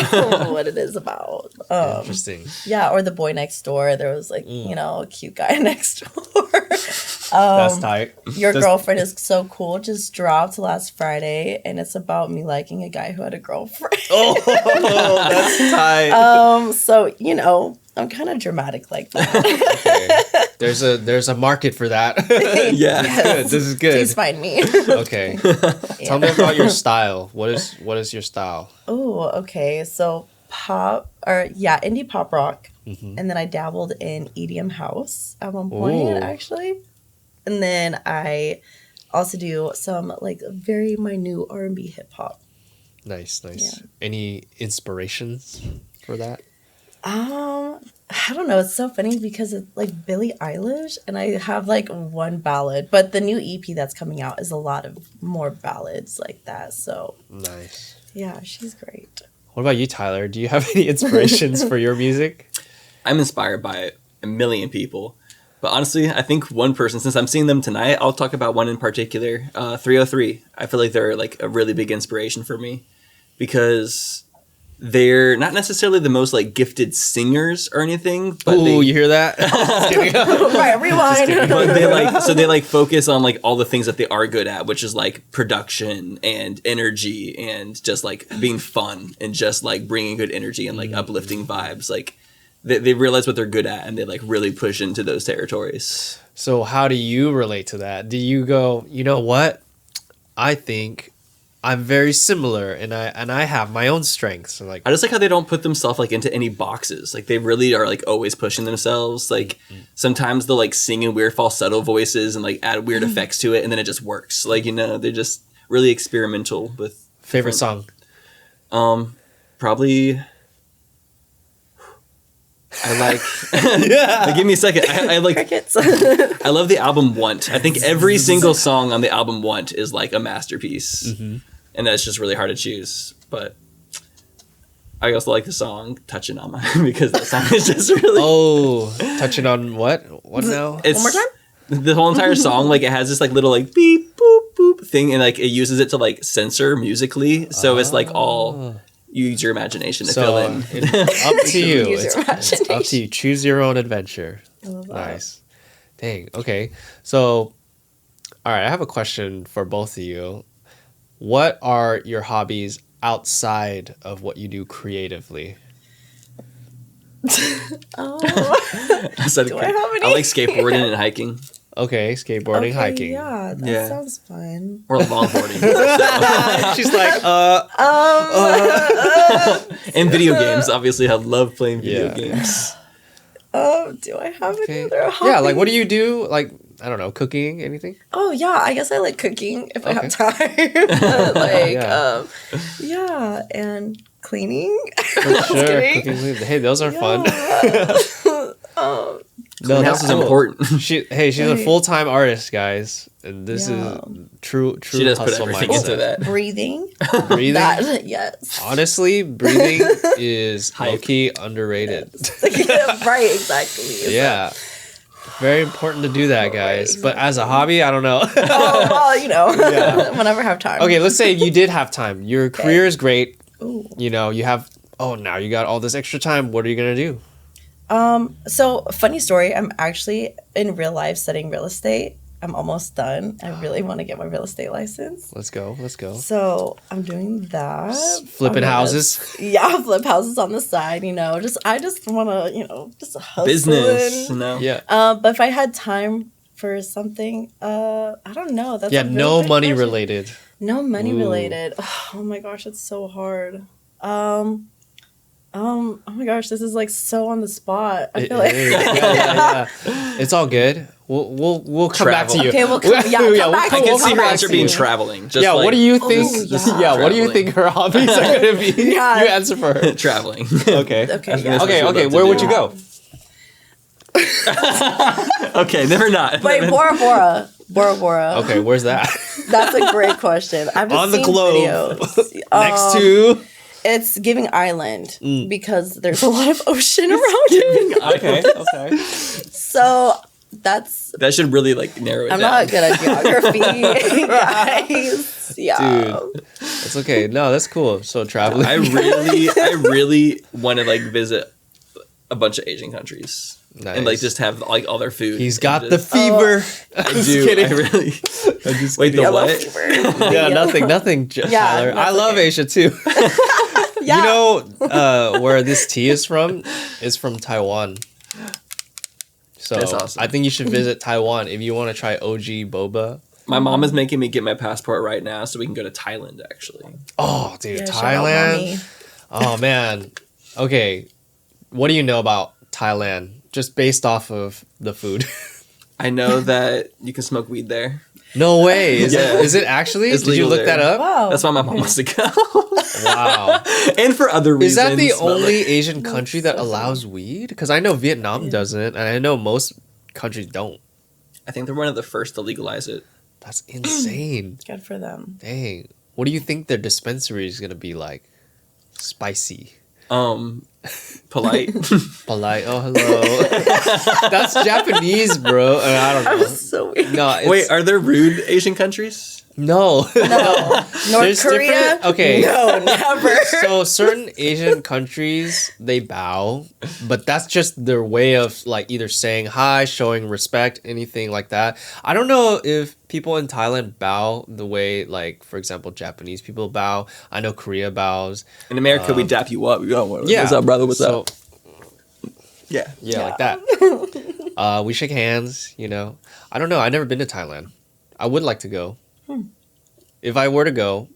Speaker 2: what it is about.
Speaker 1: Interesting.
Speaker 2: Yeah, or the boy next door. There was like, a cute guy next door.
Speaker 1: That's tight.
Speaker 2: Your
Speaker 1: Does-
Speaker 2: girlfriend is so cool. Just dropped last Friday, and it's about me liking a guy who had a girlfriend.
Speaker 1: Oh, that's tight.
Speaker 2: So I'm kind of dramatic like that.
Speaker 1: Okay. There's a market for that.
Speaker 3: Yeah.
Speaker 1: Good. This is good.
Speaker 2: Please find me.
Speaker 1: Okay. Tell me about your style. What is your style?
Speaker 2: Oh, okay. So indie pop rock, and then I dabbled in EDM house at one point,
Speaker 1: Ooh.
Speaker 2: actually, and then I also do some like very minute R&B hip hop.
Speaker 1: Nice.
Speaker 2: Yeah.
Speaker 1: Any inspirations for that?
Speaker 2: I don't know. It's so funny because it's like Billie Eilish, and I have like one ballad, but the new EP that's coming out is a lot of more ballads like that. So
Speaker 1: Nice.
Speaker 2: yeah, she's great.
Speaker 1: What about you, Tyler? Do you have any inspirations for your music?
Speaker 3: I'm inspired by a million people. But honestly, I think one person, since I'm seeing them tonight, I'll talk about one in particular, 303. I feel like they're like a really big inspiration for me because they're not necessarily the most like gifted singers or anything. But
Speaker 1: You hear that? Just kidding.
Speaker 2: Right, rewind.
Speaker 3: but they focus on like all the things that they are good at, which is like production and energy and just like being fun and just like bringing good energy and like uplifting vibes. Like they realize what they're good at and they like really push into those territories.
Speaker 1: So how do you relate to that? Do you go, you know what? I think I'm very similar and I have my own strengths. So like
Speaker 3: I just like how they don't put themselves like into any boxes. Like they really are like always pushing themselves. Like sometimes they'll like sing in weird falsetto voices and like add weird effects to it and then it just works. Like, you know, they're just really experimental with
Speaker 1: favorite song.
Speaker 3: Probably I like like, give me a second. I like
Speaker 2: Crickets.
Speaker 3: I love the album Want. I think every single song on the album Want is like a masterpiece. And that's just really hard to choose. But I also like the song Touching on My because that song is just really
Speaker 1: Touching on what? What now?
Speaker 3: It's,
Speaker 2: One more time?
Speaker 3: The whole entire song, like it has this like little like beep boop boop thing and like it uses it to like censor musically. So it's like all you use your imagination to fill in.
Speaker 1: It's up to you.
Speaker 2: Use your
Speaker 1: It's up to you. Choose your own adventure.
Speaker 2: I love that.
Speaker 1: Nice. Dang. Okay. So, all right. I have a question for both of you. What are your hobbies outside of what you do creatively?
Speaker 2: Oh.
Speaker 3: Do
Speaker 2: I have any?
Speaker 3: I like skateboarding and hiking
Speaker 1: Okay. Skateboarding,
Speaker 2: Okay,
Speaker 1: hiking.
Speaker 2: Yeah, that
Speaker 3: Yeah.
Speaker 2: sounds fun.
Speaker 3: or longboarding.
Speaker 1: She's like,
Speaker 3: And video games. Obviously, I love playing video
Speaker 1: Yeah.
Speaker 3: games.
Speaker 2: Do I have
Speaker 1: okay.
Speaker 2: any other hobbies?
Speaker 1: Yeah. Like, what do you do? Like, I don't know, cooking, anything?
Speaker 2: Oh yeah, I guess I like cooking if I
Speaker 1: Okay.
Speaker 2: have time. Like
Speaker 1: Yeah.
Speaker 2: yeah, and cleaning.
Speaker 1: For sure. Cooking, hey, those are fun. No,
Speaker 3: Clean
Speaker 1: that's
Speaker 3: house is
Speaker 1: cool.
Speaker 3: important.
Speaker 1: She's a
Speaker 2: Right.
Speaker 1: full-time artist, guys, and this
Speaker 2: Yeah.
Speaker 1: is true
Speaker 3: She does put
Speaker 1: hustle
Speaker 3: everything
Speaker 1: mindset.
Speaker 3: into that.
Speaker 2: Breathing.
Speaker 1: Breathing,
Speaker 2: That, yes.
Speaker 1: honestly, breathing is
Speaker 3: Hype.
Speaker 1: low-key underrated.
Speaker 2: Right, exactly.
Speaker 1: Yeah, very important to do that, guys. But as a hobby, I don't know.
Speaker 2: Oh well, you know,
Speaker 1: Yeah.
Speaker 2: whenever I have time.
Speaker 1: Okay, let's say you did have time. Your career is great.
Speaker 2: Ooh.
Speaker 1: You know, you have. Oh, now you got all this extra time. What are you gonna do?
Speaker 2: So funny story. I'm actually in real life studying real estate. I'm almost done. I really want to get my real estate license.
Speaker 1: Let's go. Let's go.
Speaker 2: So I'm doing that.
Speaker 1: Flipping
Speaker 2: I'm gonna-
Speaker 1: houses.
Speaker 2: Yeah, flip houses on the side. You know, I just want to, you know, just hustle.
Speaker 3: Business. No.
Speaker 1: Yeah.
Speaker 2: But if I had time for something, I don't know. That's
Speaker 1: Yeah.
Speaker 2: a really
Speaker 1: No
Speaker 2: good
Speaker 1: money
Speaker 2: question.
Speaker 1: related.
Speaker 2: No money
Speaker 1: Ooh.
Speaker 2: related. Oh my gosh, it's so hard. Oh my gosh, this is like so on the spot. I
Speaker 1: It
Speaker 2: feel like
Speaker 1: is. Yeah. It's all good. We'll come back to
Speaker 3: Travel.
Speaker 1: you.
Speaker 2: Okay, we'll come- yeah, come back
Speaker 3: I
Speaker 2: to
Speaker 3: can
Speaker 2: you,
Speaker 3: see
Speaker 2: come
Speaker 3: her
Speaker 2: back
Speaker 3: answer
Speaker 2: to
Speaker 3: being
Speaker 2: you.
Speaker 3: traveling. Just
Speaker 1: Yeah,
Speaker 3: like,
Speaker 1: what do you think?
Speaker 2: yeah.
Speaker 1: What do you think her hobbies are gonna be?
Speaker 2: Yeah.
Speaker 1: You answer for her.
Speaker 3: traveling.
Speaker 1: Okay.
Speaker 2: Okay,
Speaker 3: think
Speaker 2: yeah.
Speaker 3: that's what she would
Speaker 1: Okay.
Speaker 3: love to
Speaker 1: Where
Speaker 3: do.
Speaker 1: would you go?
Speaker 3: Okay, never not.
Speaker 2: Wait, Bora Bora. Bora Bora.
Speaker 1: Okay, where's that?
Speaker 2: That's a great question. I've just
Speaker 1: On the
Speaker 2: seen
Speaker 1: globe.
Speaker 2: videos.
Speaker 1: Next to.
Speaker 2: It's Giving Island
Speaker 1: Mm.
Speaker 2: because there's a lot of ocean around it.
Speaker 1: Okay.
Speaker 2: So that's
Speaker 3: That should really like narrow it
Speaker 2: I'm
Speaker 3: down.
Speaker 2: not good at geography, guys. Yeah.
Speaker 1: Dude. It's okay. No, that's cool. So traveling.
Speaker 3: I really want to like visit a bunch of Asian countries and like
Speaker 1: Nice.
Speaker 3: just have like all their food.
Speaker 1: He's
Speaker 3: and
Speaker 1: got the
Speaker 3: just-
Speaker 1: fever.
Speaker 3: I
Speaker 1: Just
Speaker 3: do.
Speaker 1: kidding.
Speaker 3: I really.
Speaker 1: I'm just
Speaker 3: Wait,
Speaker 1: kidding.
Speaker 3: the
Speaker 2: Yellow
Speaker 3: what?
Speaker 2: fever.
Speaker 1: Yeah, nothing, Tyler. I
Speaker 2: that's
Speaker 1: love
Speaker 2: okay.
Speaker 1: Asia too.
Speaker 2: Yeah.
Speaker 1: You know where this tea is from? It's from Taiwan. So
Speaker 3: That's awesome.
Speaker 1: I think you should visit Taiwan if you want to try OG boba.
Speaker 3: My mom is making me get my passport right now so we can go to Thailand. Actually,
Speaker 1: Oh, dude,
Speaker 2: Yeah, shout out,
Speaker 1: Thailand.
Speaker 2: mommy.
Speaker 1: Oh man. Okay. What do you know about Thailand? Just based off of the food.
Speaker 3: I know that you can smoke weed there.
Speaker 1: No way. Is
Speaker 3: Yeah.
Speaker 1: it actually?
Speaker 3: It's
Speaker 1: Did you
Speaker 3: legal
Speaker 1: look
Speaker 3: there.
Speaker 1: that up?
Speaker 2: Wow.
Speaker 3: That's why my mom wants to go.
Speaker 1: Wow.
Speaker 3: And for other reasons.
Speaker 1: Is that the
Speaker 3: but,
Speaker 1: only
Speaker 3: like,
Speaker 1: Asian country that allows weed? Because I know Vietnam doesn't, and I know most countries don't.
Speaker 3: I think they're one of the first to legalize it.
Speaker 1: That's insane.
Speaker 2: Good for them.
Speaker 1: Dang. What do you think their dispensary is gonna be like? Spicy.
Speaker 3: Polite.
Speaker 1: Polite. Oh, hello. That's Japanese, bro. I don't know.
Speaker 2: I'm so weird.
Speaker 1: No, it's,
Speaker 3: Wait, are there rude Asian countries?
Speaker 1: no.
Speaker 2: No. North
Speaker 1: There's
Speaker 2: Korea?
Speaker 1: different- okay.
Speaker 2: No, never.
Speaker 1: So certain Asian countries they bow, but that's just their way of like either saying hi, showing respect, anything like that. I don't know if people in Thailand bow the way like, for example, Japanese people bow. I know Korea bows.
Speaker 3: In America, we dap you up. We go,
Speaker 1: Yeah.
Speaker 3: what's up, brother? What's
Speaker 1: So,
Speaker 3: up? Yeah.
Speaker 1: Yeah, like that. We shake hands, you know. I don't know. I've never been to Thailand. I would like to go. If I were to go,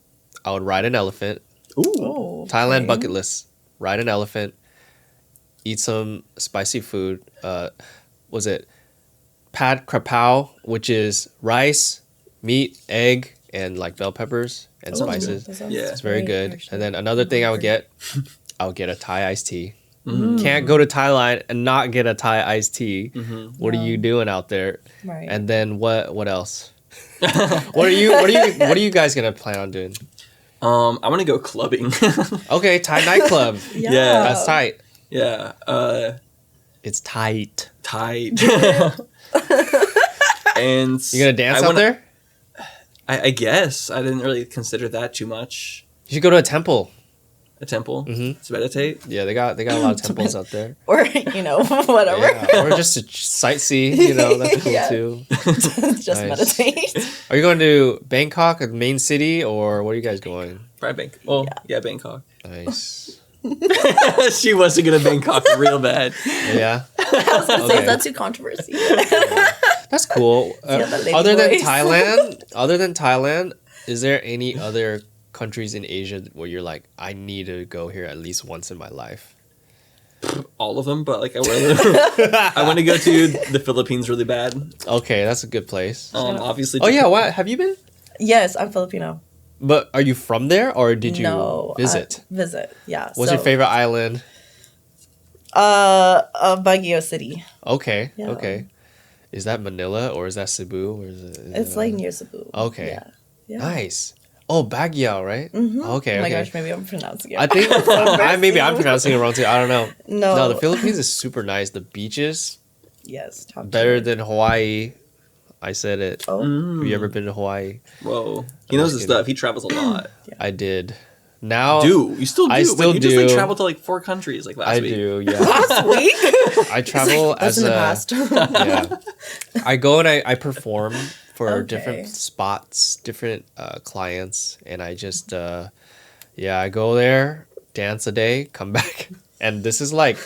Speaker 1: I would ride an elephant.
Speaker 3: Ooh.
Speaker 2: Oh,
Speaker 1: Thailand
Speaker 2: okay.
Speaker 1: bucket list. Ride an elephant. Eat some spicy food. Was it pad krapao, which is rice, meat, egg, and like bell peppers and spices.
Speaker 2: That sounds
Speaker 3: Yeah.
Speaker 1: It's very
Speaker 2: great,
Speaker 1: good.
Speaker 2: actually.
Speaker 1: And then another thing I would get a Thai iced tea. Can't go to Thailand and not get a Thai iced tea. What are you doing out there?
Speaker 2: Right.
Speaker 1: And then what else? what are you guys gonna plan on doing?
Speaker 3: I want to go clubbing.
Speaker 1: Okay, Thai nightclub.
Speaker 3: Yeah.
Speaker 1: That's tight.
Speaker 3: Yeah.
Speaker 1: It's tight.
Speaker 3: Tight. And
Speaker 1: You gonna dance
Speaker 3: I
Speaker 1: out
Speaker 3: wanna-
Speaker 1: there?
Speaker 3: I guess I didn't really consider that too much.
Speaker 1: You should go to a temple.
Speaker 3: A temple to meditate.
Speaker 1: Yeah, they got a lot of temples out there.
Speaker 2: Or, whatever.
Speaker 1: Yeah, or just to sightsee. You know, that's cool
Speaker 2: Yeah.
Speaker 1: too.
Speaker 2: Just
Speaker 1: Nice.
Speaker 2: meditate.
Speaker 1: Are you going to Bangkok, the main city, or where are you guys going?
Speaker 3: Probably Bangkok. Well, yeah, Bangkok.
Speaker 1: Nice.
Speaker 3: She wants to go to Bangkok real bad.
Speaker 1: Yeah,
Speaker 2: I was gonna say,
Speaker 1: Okay.
Speaker 2: is that too controversial?
Speaker 1: that's cool.
Speaker 2: Yeah, the lady
Speaker 1: Other than
Speaker 2: voice.
Speaker 1: Thailand, is there any other countries in Asia where you're like, I need to go here at least once in my life?
Speaker 3: All of them, but like I want to go to the Philippines really bad.
Speaker 1: Okay, that's a good place.
Speaker 3: Obviously.
Speaker 1: Oh yeah, what have you been?
Speaker 2: Yes, I'm Filipino.
Speaker 1: But are you from there or did you
Speaker 2: No,
Speaker 1: visit?
Speaker 2: Visit, yeah.
Speaker 1: What's your favorite island?
Speaker 2: Baguio City.
Speaker 1: Okay,
Speaker 2: Yeah.
Speaker 1: okay. Is that Manila or is that Cebu? Or is
Speaker 2: It's
Speaker 1: it,
Speaker 2: like near Cebu.
Speaker 1: Okay.
Speaker 2: Yeah. Yeah.
Speaker 1: Nice. Oh, Baguio, right?
Speaker 2: Mhm.
Speaker 1: Okay,
Speaker 2: Oh my
Speaker 1: okay.
Speaker 2: gosh, maybe I'm pronouncing it.
Speaker 1: I think maybe I'm
Speaker 2: embarrassing.
Speaker 1: pronouncing it wrong too. I don't know.
Speaker 2: No.
Speaker 1: No, the Philippines is super nice. The beaches
Speaker 2: Yes, top
Speaker 1: better
Speaker 2: tier.
Speaker 1: than Hawaii. I said it.
Speaker 2: Oh,
Speaker 1: Have you ever been to Hawaii?
Speaker 3: Whoa. He knows his
Speaker 1: kidding.
Speaker 3: stuff. He travels a lot.
Speaker 1: I did. Now
Speaker 3: You still do.
Speaker 1: I still
Speaker 3: Wait, you just like
Speaker 1: do.
Speaker 3: traveled to like 4 countries like last
Speaker 1: I
Speaker 3: week.
Speaker 1: do. Yeah,
Speaker 2: last week.
Speaker 1: I travel
Speaker 2: That's
Speaker 1: as
Speaker 2: in the
Speaker 1: a
Speaker 2: past.
Speaker 1: yeah. I go and I perform for
Speaker 2: Okay.
Speaker 1: different spots, different clients, and I just I go there, dance a day, come back, and this is like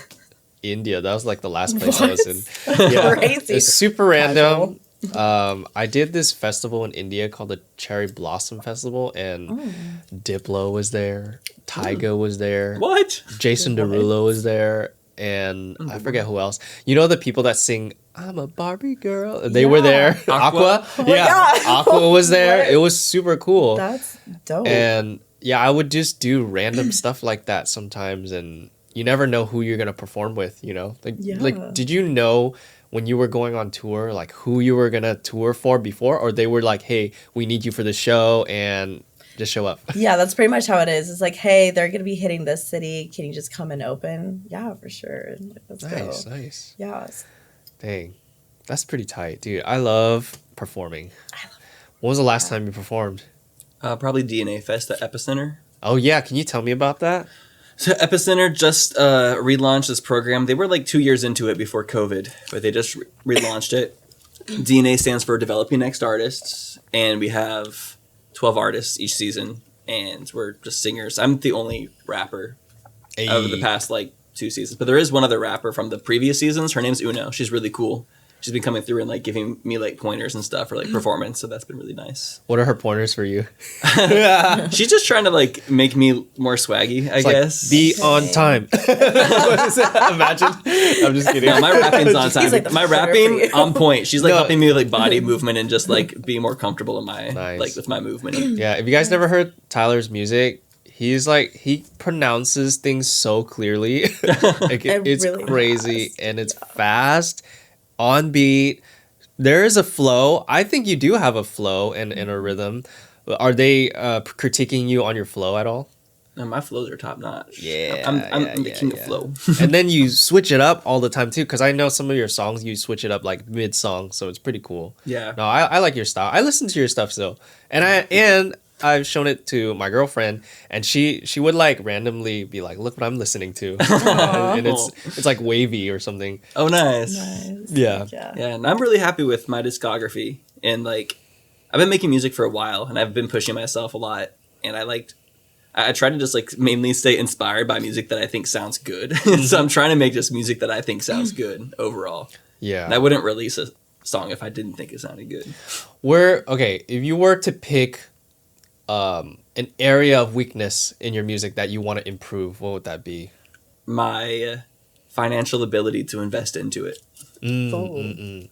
Speaker 1: India. That was like the last place I was in. Yeah,
Speaker 2: Crazy.
Speaker 1: it's super random. I did this festival in India called the Cherry Blossom Festival, and Diplo was there, Tyga was there,
Speaker 3: What?
Speaker 1: Jason Derulo was there, and I forget who else. You know the people that sing "I'm a Barbie girl"? They were
Speaker 2: Yeah.
Speaker 1: there. Aqua, yeah,
Speaker 2: God.
Speaker 1: Aqua was there.
Speaker 2: What?
Speaker 1: It was super cool.
Speaker 2: That's dope.
Speaker 1: And yeah, I would just do random stuff like that sometimes, and you never know who you're gonna perform with. You know,
Speaker 2: Yeah.
Speaker 1: like did you know when you were going on tour, like who you were gonna tour for before, or they were like, "Hey, we need you for the show," and just show up.
Speaker 2: Yeah, that's pretty much how it is. It's like, hey, they're gonna be hitting this city. Can you just come and open? Yeah, for sure. Like, let's
Speaker 1: Nice,
Speaker 2: go.
Speaker 1: nice.
Speaker 2: Yeah.
Speaker 1: Dang, that's pretty tight, dude. I love performing. When was the last time you performed?
Speaker 3: Probably DNA Fest at Epicenter.
Speaker 1: Oh yeah, can you tell me about that?
Speaker 3: So Epicenter just relaunched this program. They were like 2 years into it before COVID, but they just relaunched it. DNA stands for Developing Next Artists, and we have 12 artists each season, and we're just singers. I'm the only rapper over the past like 2 seasons, but there is one other rapper from the previous seasons. Her name's Uno. She's really cool. she's been coming through and like giving me like pointers and stuff for like performance. So that's been really nice.
Speaker 1: What are her pointers for you?
Speaker 3: She's just trying to like make me more swaggy, I guess.
Speaker 1: Like, be on time. What is it? Imagine. I'm just kidding.
Speaker 3: No, my rapping's on time.
Speaker 2: like the
Speaker 3: My
Speaker 2: pointer for
Speaker 3: rapping
Speaker 2: you.
Speaker 3: on point. She's like
Speaker 1: No.
Speaker 3: helping me with like body movement and just like being more comfortable in my
Speaker 1: Nice.
Speaker 3: like with my movement.
Speaker 1: Yeah, if you guys never heard Tyler's music, he's like he pronounces things so clearly. Like it's
Speaker 2: really
Speaker 1: crazy
Speaker 2: fast.
Speaker 1: and it's fast, on beat. There is a flow. I think you do have a flow and a rhythm. Are they critiquing you on your flow at all?
Speaker 3: No, my flows are top notch.
Speaker 1: Yeah,
Speaker 3: I'm the king of flow.
Speaker 1: And then you switch it up all the time too, because I know some of your songs you switch it up like mid song, so it's pretty cool.
Speaker 3: Yeah.
Speaker 1: No, I like your style. I listen to your stuff still, and I've shown it to my girlfriend, and she would like randomly be like, "Look what I'm listening to," and it's like wavy or something.
Speaker 3: Oh, nice.
Speaker 2: Nice.
Speaker 1: Yeah.
Speaker 2: Yeah.
Speaker 3: Yeah, and I'm really happy with my discography. And like, I've been making music for a while, and I've been pushing myself a lot. And I try to just like mainly stay inspired by music that I think sounds good. So I'm trying to make just music that I think sounds good overall.
Speaker 1: Yeah.
Speaker 3: And I wouldn't release a song if I didn't think it sounded good.
Speaker 1: Okay, if you were to pick an area of weakness in your music that you want to improve, what would that be?
Speaker 3: My financial ability to invest into it.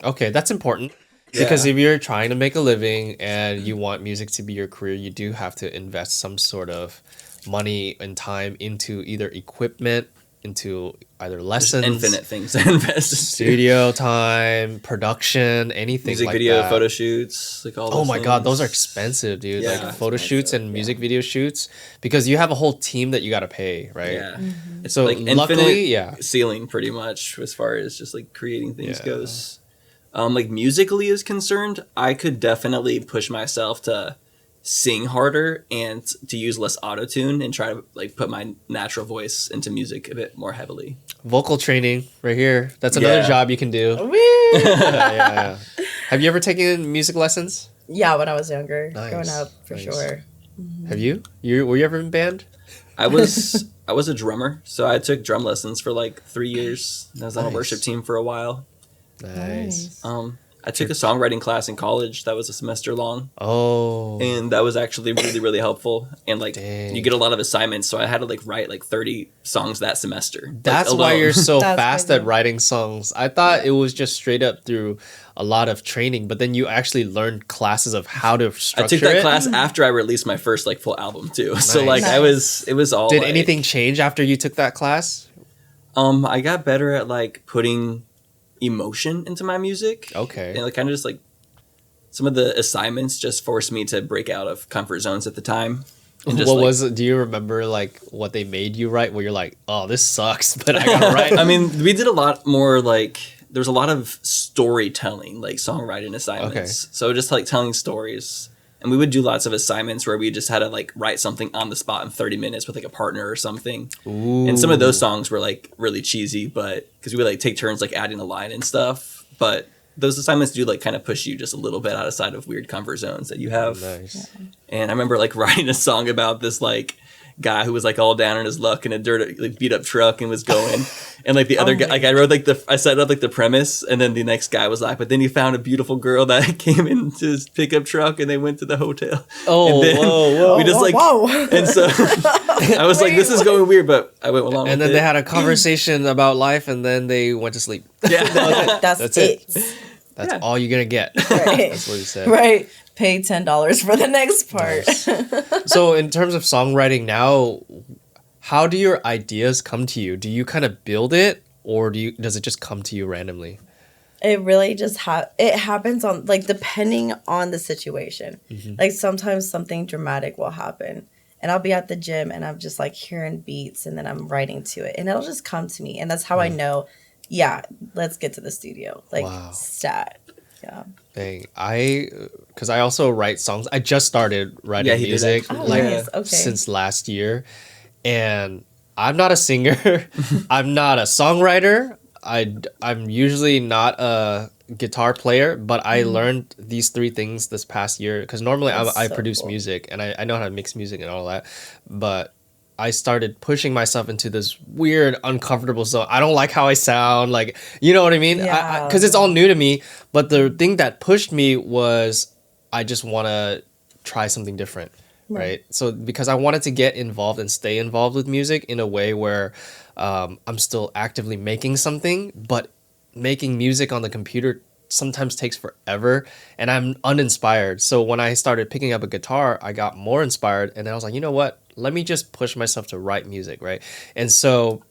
Speaker 1: Okay, that's important. Because if you're trying to make a living and you want music to be your career, you do have to invest some sort of money and time into either equipment, into either lessons,
Speaker 3: Infinite things to invest in.
Speaker 1: studio time, production, anything
Speaker 3: Music
Speaker 1: like
Speaker 3: video,
Speaker 1: that.
Speaker 3: photo shoots, like all those
Speaker 1: Oh my god,
Speaker 3: things.
Speaker 1: those are expensive, dude.
Speaker 3: Yeah.
Speaker 1: Like photo shoots and music video shoots, because you have a whole team that you got to pay, right?
Speaker 3: Yeah. It's
Speaker 1: So
Speaker 3: like
Speaker 1: luckily,
Speaker 3: infinite
Speaker 1: yeah.
Speaker 3: ceiling pretty much as far as just like creating things
Speaker 1: Yeah.
Speaker 3: goes. Like musically is concerned, I could definitely push myself to sing harder and to use less autotune and try to like put my natural voice into music a bit more heavily.
Speaker 1: Vocal training right here. That's another
Speaker 3: Yeah.
Speaker 1: job you can do.
Speaker 2: Woo!
Speaker 1: Yeah. Have you ever taken music lessons?
Speaker 2: Yeah, when I was younger,
Speaker 1: Nice.
Speaker 2: growing up, for
Speaker 1: Nice.
Speaker 2: sure.
Speaker 1: Have you? Were you ever in band?
Speaker 3: I was a drummer, so I took drum lessons for like 3 years. And I was on a
Speaker 1: Nice.
Speaker 3: worship team for a while.
Speaker 1: Nice.
Speaker 3: I took a songwriting class in college that was a semester long.
Speaker 1: Oh.
Speaker 3: And that was actually really, really helpful. And like
Speaker 1: Dang.
Speaker 3: you get a lot of assignments, so I had to like write like 30 songs that semester. like,
Speaker 1: That's why
Speaker 3: alone.
Speaker 1: you're so
Speaker 2: That's
Speaker 1: fast
Speaker 2: crazy.
Speaker 1: at writing songs. I thought it was just straight up through a lot of training, but then you actually learned classes of how to
Speaker 3: I
Speaker 1: structure
Speaker 3: took that
Speaker 1: it.
Speaker 3: class after I released my first like full album too. So like
Speaker 2: Nice.
Speaker 3: it was all
Speaker 1: Did
Speaker 3: like,
Speaker 1: anything change after you took that class?
Speaker 3: I got better at like putting emotion into my music.
Speaker 1: Okay.
Speaker 3: And like kind of just like some of the assignments just forced me to break out of comfort zones at the time. And just,
Speaker 1: What
Speaker 3: like,
Speaker 1: was it? Do you remember like what they made you write? Where you're like, oh, this sucks, but I gotta write.
Speaker 3: I mean, we did a lot more like there was a lot of storytelling, like songwriting assignments.
Speaker 1: Okay.
Speaker 3: So just like telling stories. And we would do lots of assignments where we just had to like write something on the spot in 30 minutes with like a partner or something.
Speaker 1: Ooh.
Speaker 3: And some of those songs were like really cheesy, but because we would like take turns like adding a line and stuff. But those assignments do like kind of push you just a little bit outside of weird comfort zones that you have.
Speaker 1: Nice.
Speaker 3: And I remember like writing a song about this like guy who was like all down in his luck in a dirt like beat up truck and was going and like the other guy like I wrote like I set up like the premise and then the next guy was like, but then he found a beautiful girl that came into his pickup truck and they went to the hotel.
Speaker 1: Oh,
Speaker 3: and then
Speaker 1: whoa.
Speaker 3: we just like
Speaker 2: whoa.
Speaker 3: and so I was like, this is going weird, but I went along
Speaker 1: And
Speaker 3: with
Speaker 1: then
Speaker 3: it.
Speaker 1: they had a conversation about life, and then they went to sleep.
Speaker 3: yeah.
Speaker 2: That's
Speaker 1: it. That's
Speaker 3: Yeah.
Speaker 1: all you're gonna get.
Speaker 2: Right.
Speaker 1: That's what he said.
Speaker 2: Right. Pay $10 for the next part.
Speaker 1: So, in terms of songwriting now, how do your ideas come to you? Do you kind of build it, or does it just come to you randomly?
Speaker 2: It really just it happens on like depending on the situation. Like sometimes something dramatic will happen and I'll be at the gym and I'm just like hearing beats and then I'm writing to it and it'll just come to me and that's how I know, yeah, let's get to the studio. Like
Speaker 1: Wow.
Speaker 2: stat. Yeah.
Speaker 1: Dang, because I also write songs. I just started writing
Speaker 3: Yeah, he did
Speaker 1: music
Speaker 3: actually.
Speaker 2: Oh,
Speaker 1: like
Speaker 2: nice. Okay.
Speaker 1: since last year, and I'm not a singer. I'm not a songwriter. I'm usually not a guitar player, but I learned these three things this past year because normally
Speaker 2: That's
Speaker 1: I
Speaker 2: so
Speaker 1: produce
Speaker 2: cool.
Speaker 1: music and I know how to mix music and all that, but I started pushing myself into this weird, uncomfortable zone. I don't like how I sound, like, you know what I mean?
Speaker 2: Yeah.
Speaker 1: Because it's all new to me. But the thing that pushed me was I just want to try something different, right? So because I wanted to get involved and stay involved with music in a way where I'm still actively making something, but making music on the computer sometimes takes forever and I'm uninspired. So when I started picking up a guitar, I got more inspired and then I was like, you know what? Let me just push myself to write music, right? And so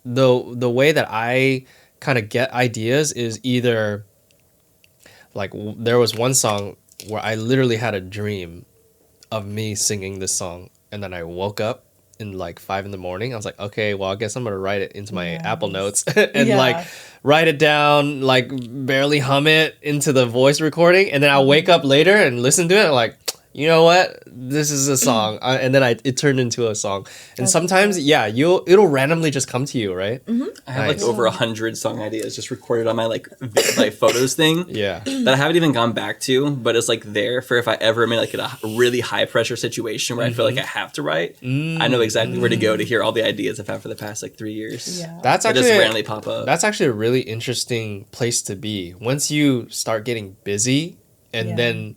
Speaker 1: the way that I kind of get ideas is either like there was one song where I literally had a dream of me singing this song and then I woke up in like 5 a.m. I was like, okay, well, I guess I'm gonna write it into my Apple Notes and like write it down, like barely hum it into the voice recording, and then I'll wake up later and listen to it, and like, you know what, this is a song, and then it turned into a song. And sometimes, it'll randomly just come to you, right?
Speaker 3: I have like over 100 song ideas just recorded on my like photos thing.
Speaker 1: Yeah,
Speaker 3: that I haven't even gone back to, but it's like there for if I ever am in like a really high pressure situation where I feel like I have to write. I know exactly where to go to hear all the ideas I've had for the past like 3 years.
Speaker 2: Yeah.
Speaker 1: That's
Speaker 3: they
Speaker 1: actually
Speaker 3: just randomly pop up.
Speaker 1: That's actually a really interesting place to be. Once you start getting busy, and then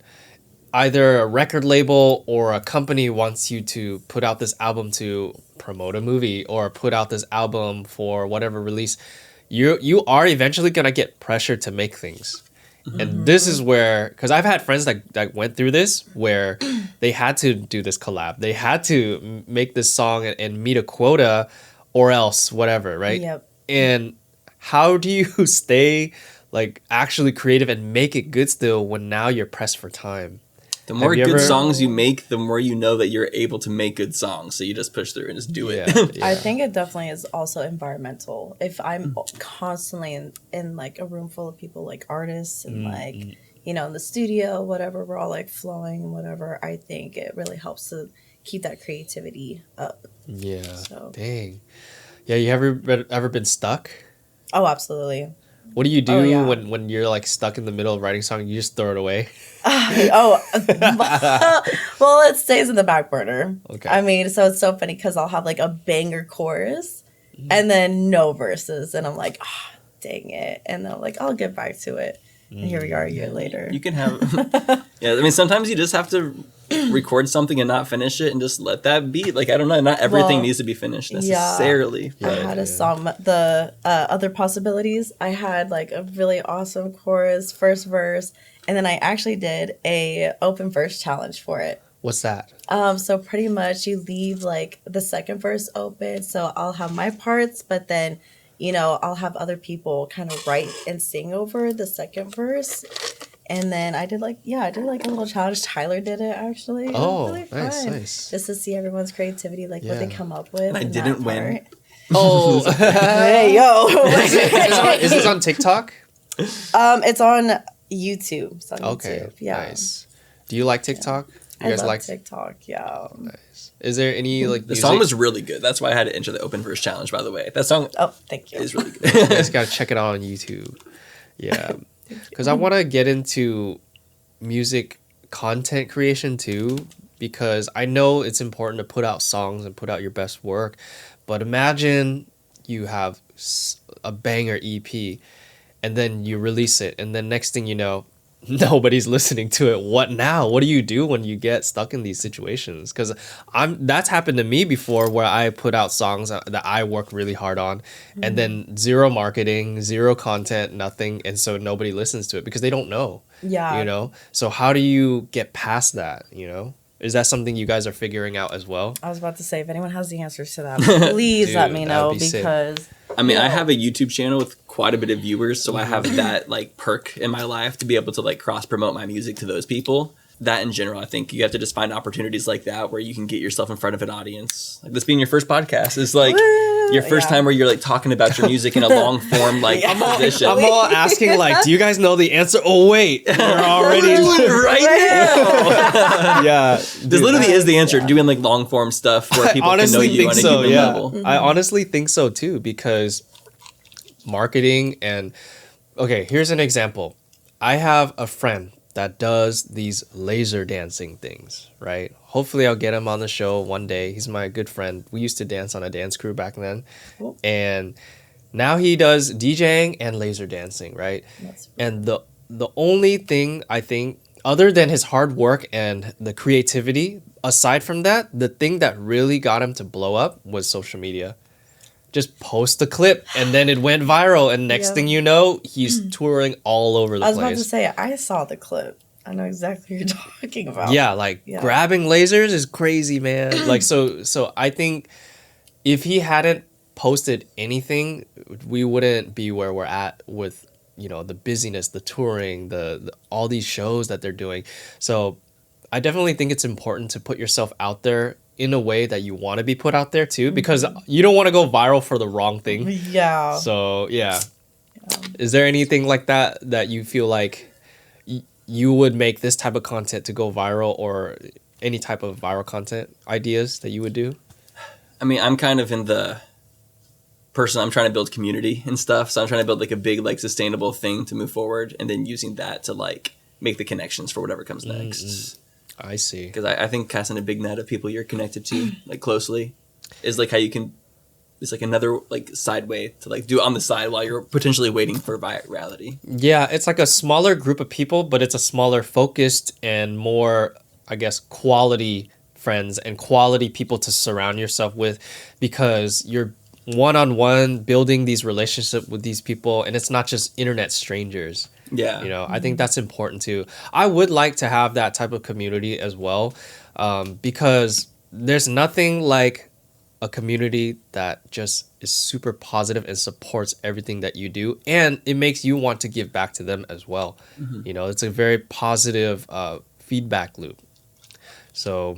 Speaker 1: either a record label or a company wants you to put out this album to promote a movie or put out this album for whatever release, you are eventually gonna get pressure to make things. And this is where, because I've had friends that went through this where they had to do this collab, they had to make this song and meet a quota or else whatever, right?
Speaker 2: Yep.
Speaker 1: And how do you stay like actually creative and make it good still when now you're pressed for time?
Speaker 3: The more good songs you make, the more you know that you're able to make good songs. So you just push through and just do it.
Speaker 1: Yeah.
Speaker 2: I think it definitely is also environmental. If I'm constantly in like a room full of people, like artists and like, you know, in the studio, whatever, we're all like flowing, whatever, I think it really helps to keep that creativity up.
Speaker 1: Yeah.
Speaker 2: So.
Speaker 1: Dang. Yeah, you ever been stuck?
Speaker 2: Oh, absolutely.
Speaker 1: What do you do when you're like stuck in the middle of writing a song? You just throw it away?
Speaker 2: Well, it stays in the back burner.
Speaker 1: Okay.
Speaker 2: I mean, so it's so funny because I'll have like a banger chorus and then no verses. And I'm like, dang it. And then I'm like, I'll get back to it. And here we are a year later.
Speaker 3: You can have... I mean, sometimes you just have to record something and not finish it and just let that be. Like, I don't know. Not everything needs to be finished necessarily.
Speaker 2: I had a song, the Other Possibilities. I had like a really awesome chorus, first verse. And then I actually did a open verse challenge for it.
Speaker 1: What's that?
Speaker 2: So pretty much you leave like the second verse open. So I'll have my parts, but then, you know, I'll have other people kind of write and sing over the second verse. And then I did like a little challenge. Tyler did it actually.
Speaker 1: Oh,
Speaker 2: really fun.
Speaker 1: nice.
Speaker 2: Just to see everyone's creativity, like what they come up with.
Speaker 3: And I didn't win.
Speaker 1: Oh.
Speaker 2: Hey, yo.
Speaker 1: Is this on TikTok?
Speaker 2: It's on YouTube. It's on YouTube. Yeah.
Speaker 1: Nice. Do you like TikTok? You
Speaker 2: I
Speaker 1: guys
Speaker 2: love
Speaker 1: like
Speaker 2: TikTok. Yeah.
Speaker 1: Nice. Is there any like
Speaker 3: the song was really good. That's why I had to enter the open verse challenge. By the way, that song.
Speaker 2: Oh, thank you.
Speaker 3: Is really good.
Speaker 1: You guys gotta check it out on YouTube. Yeah, because I want to get into music content creation too. Because I know it's important to put out songs and put out your best work, but imagine you have a banger EP, and then you release it, and then next thing you know, nobody's listening to it. What now? What do you do when you get stuck in these situations? Because that's happened to me before, where I put out songs that I work really hard on, and then zero marketing, zero content, nothing, and so nobody listens to it because they don't know.
Speaker 2: Yeah.
Speaker 1: You know. So how do you get past that? You know. Is that something you guys are figuring out as well?
Speaker 2: I was about to say, if anyone has the answers to that, please
Speaker 1: Dude,
Speaker 2: let me know,
Speaker 1: be
Speaker 2: because
Speaker 3: I mean, I have a YouTube channel with quite a bit of viewers, so I have that like perk in my life to be able to like cross promote my music to those people. That in general, I think you have to just find opportunities like that where you can get yourself in front of an audience. Like this being your first podcast is like your first time where you're like talking about your music in a long form like position.
Speaker 1: I'm all asking like, do you guys know the answer? Oh wait, we're already
Speaker 3: doing it right now.
Speaker 1: Yeah,
Speaker 3: this literally is the answer. Doing like long form stuff where people can know you on a human level.
Speaker 1: I honestly think so too, because marketing and okay, here's an example. I have a friend that does these laser dancing things, right? Hopefully I'll get him on the show one day. He's my good friend. We used to dance on a dance crew back then.
Speaker 2: Cool.
Speaker 1: And now he does DJing and laser dancing, right? And the only thing I think, other than his hard work and the creativity, aside from that, the thing that really got him to blow up was social media. Just post a clip and then it went viral, and next thing you know, he's touring all over the place.
Speaker 2: I was about to say, I saw the clip. I know exactly what you're talking about.
Speaker 1: Yeah, like grabbing lasers is crazy, man. Like so I think if he hadn't posted anything, we wouldn't be where we're at with, you know, the busyness, the touring, the all these shows that they're doing. So I definitely think it's important to put yourself out there in a way that you want to be put out there too, because you don't want to go viral for the wrong thing.
Speaker 2: Yeah.
Speaker 1: So is there anything like that you feel like you would make this type of content to go viral, or any type of viral content ideas that you would do?
Speaker 3: I mean, I'm kind of in the person, I'm trying to build community and stuff. So I'm trying to build like a big, like sustainable thing to move forward, and then using that to like make the connections for whatever comes next.
Speaker 1: I see.
Speaker 3: Because I think casting a big net of people you're connected to like closely is like how you can, it's like another like side way to like do it on the side while you're potentially waiting for virality.
Speaker 1: Yeah, it's like a smaller group of people, but it's a smaller focused and more, I guess, quality friends and quality people to surround yourself with, because you're one-on-one building these relationships with these people, and it's not just internet strangers.
Speaker 3: Yeah.
Speaker 1: You know, I think that's important too. I would like to have that type of community as well, because there's nothing like a community that just is super positive and supports everything that you do, and it makes you want to give back to them as well. You know, it's a very positive feedback loop. So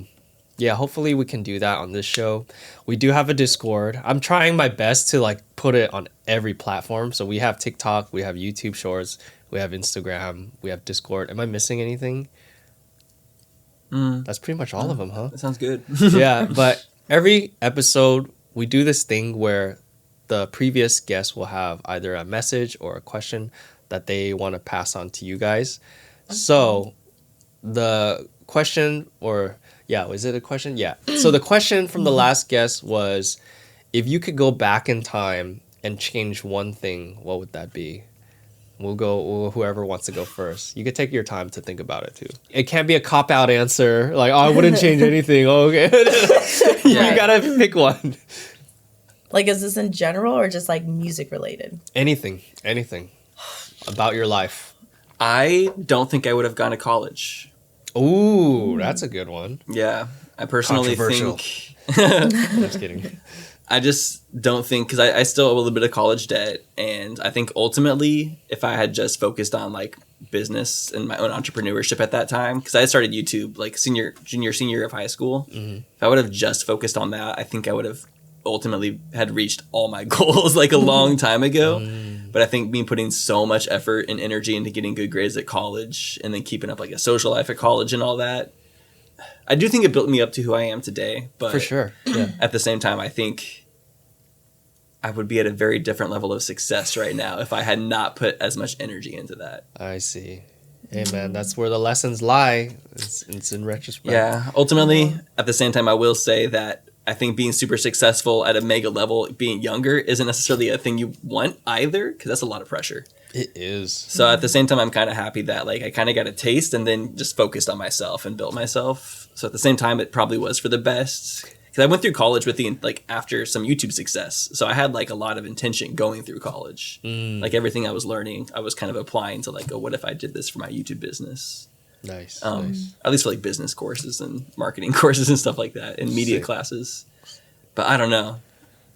Speaker 1: yeah, hopefully we can do that on this show. We do have a Discord. I'm trying my best to like put it on every platform. So we have TikTok, we have YouTube Shorts, we have Instagram, we have Discord. Am I missing anything? That's pretty much all of them, huh?
Speaker 3: That sounds good.
Speaker 1: Yeah, but every episode we do this thing where the previous guest will have either a message or a question that they want to pass on to you guys. So the question, or yeah, was it a question? Yeah. So the question from the last guest was, if you could go back in time and change one thing, what would that be? We'll go, whoever wants to go first. You could take your time to think about it too. It can't be a cop-out answer, like, oh, I wouldn't change anything. Oh, okay. You gotta pick one.
Speaker 2: Like, is this in general or just like music related? Anything
Speaker 1: about your life.
Speaker 3: I don't think I would have gone to college.
Speaker 1: Ooh, that's a good one.
Speaker 3: Yeah, I personally think.
Speaker 1: Just kidding.
Speaker 3: I just don't think, because I still have a little bit of college debt, and I think ultimately, if I had just focused on like business and my own entrepreneurship at that time, because I started YouTube like senior year of high school, if I would have just focused on that, I think I would have ultimately had reached all my goals like a long time ago. But I think me putting so much effort and energy into getting good grades at college, and then keeping up like a social life at college and all that, I do think it built me up to who I am today. But
Speaker 1: for sure, yeah.
Speaker 3: At the same time, I think I would be at a very different level of success right now if I had not put as much energy into that.
Speaker 1: I see. Hey man, that's where the lessons lie. It's in retrospect.
Speaker 3: Yeah. Ultimately, at the same time, I will say that I think being super successful at a mega level, being younger, isn't necessarily a thing you want either, because that's a lot of pressure.
Speaker 1: It is.
Speaker 3: So at the same time, I'm kind of happy that like I kind of got a taste and then just focused on myself and built myself. So at the same time, it probably was for the best. Because I went through college with the like after some YouTube success, so I had like a lot of intention going through college. Like everything I was learning, I was kind of applying to like, oh, what if I did this for my YouTube business?
Speaker 1: Nice.
Speaker 3: At least for like business courses and marketing courses and stuff like that, and media classes. But I don't know.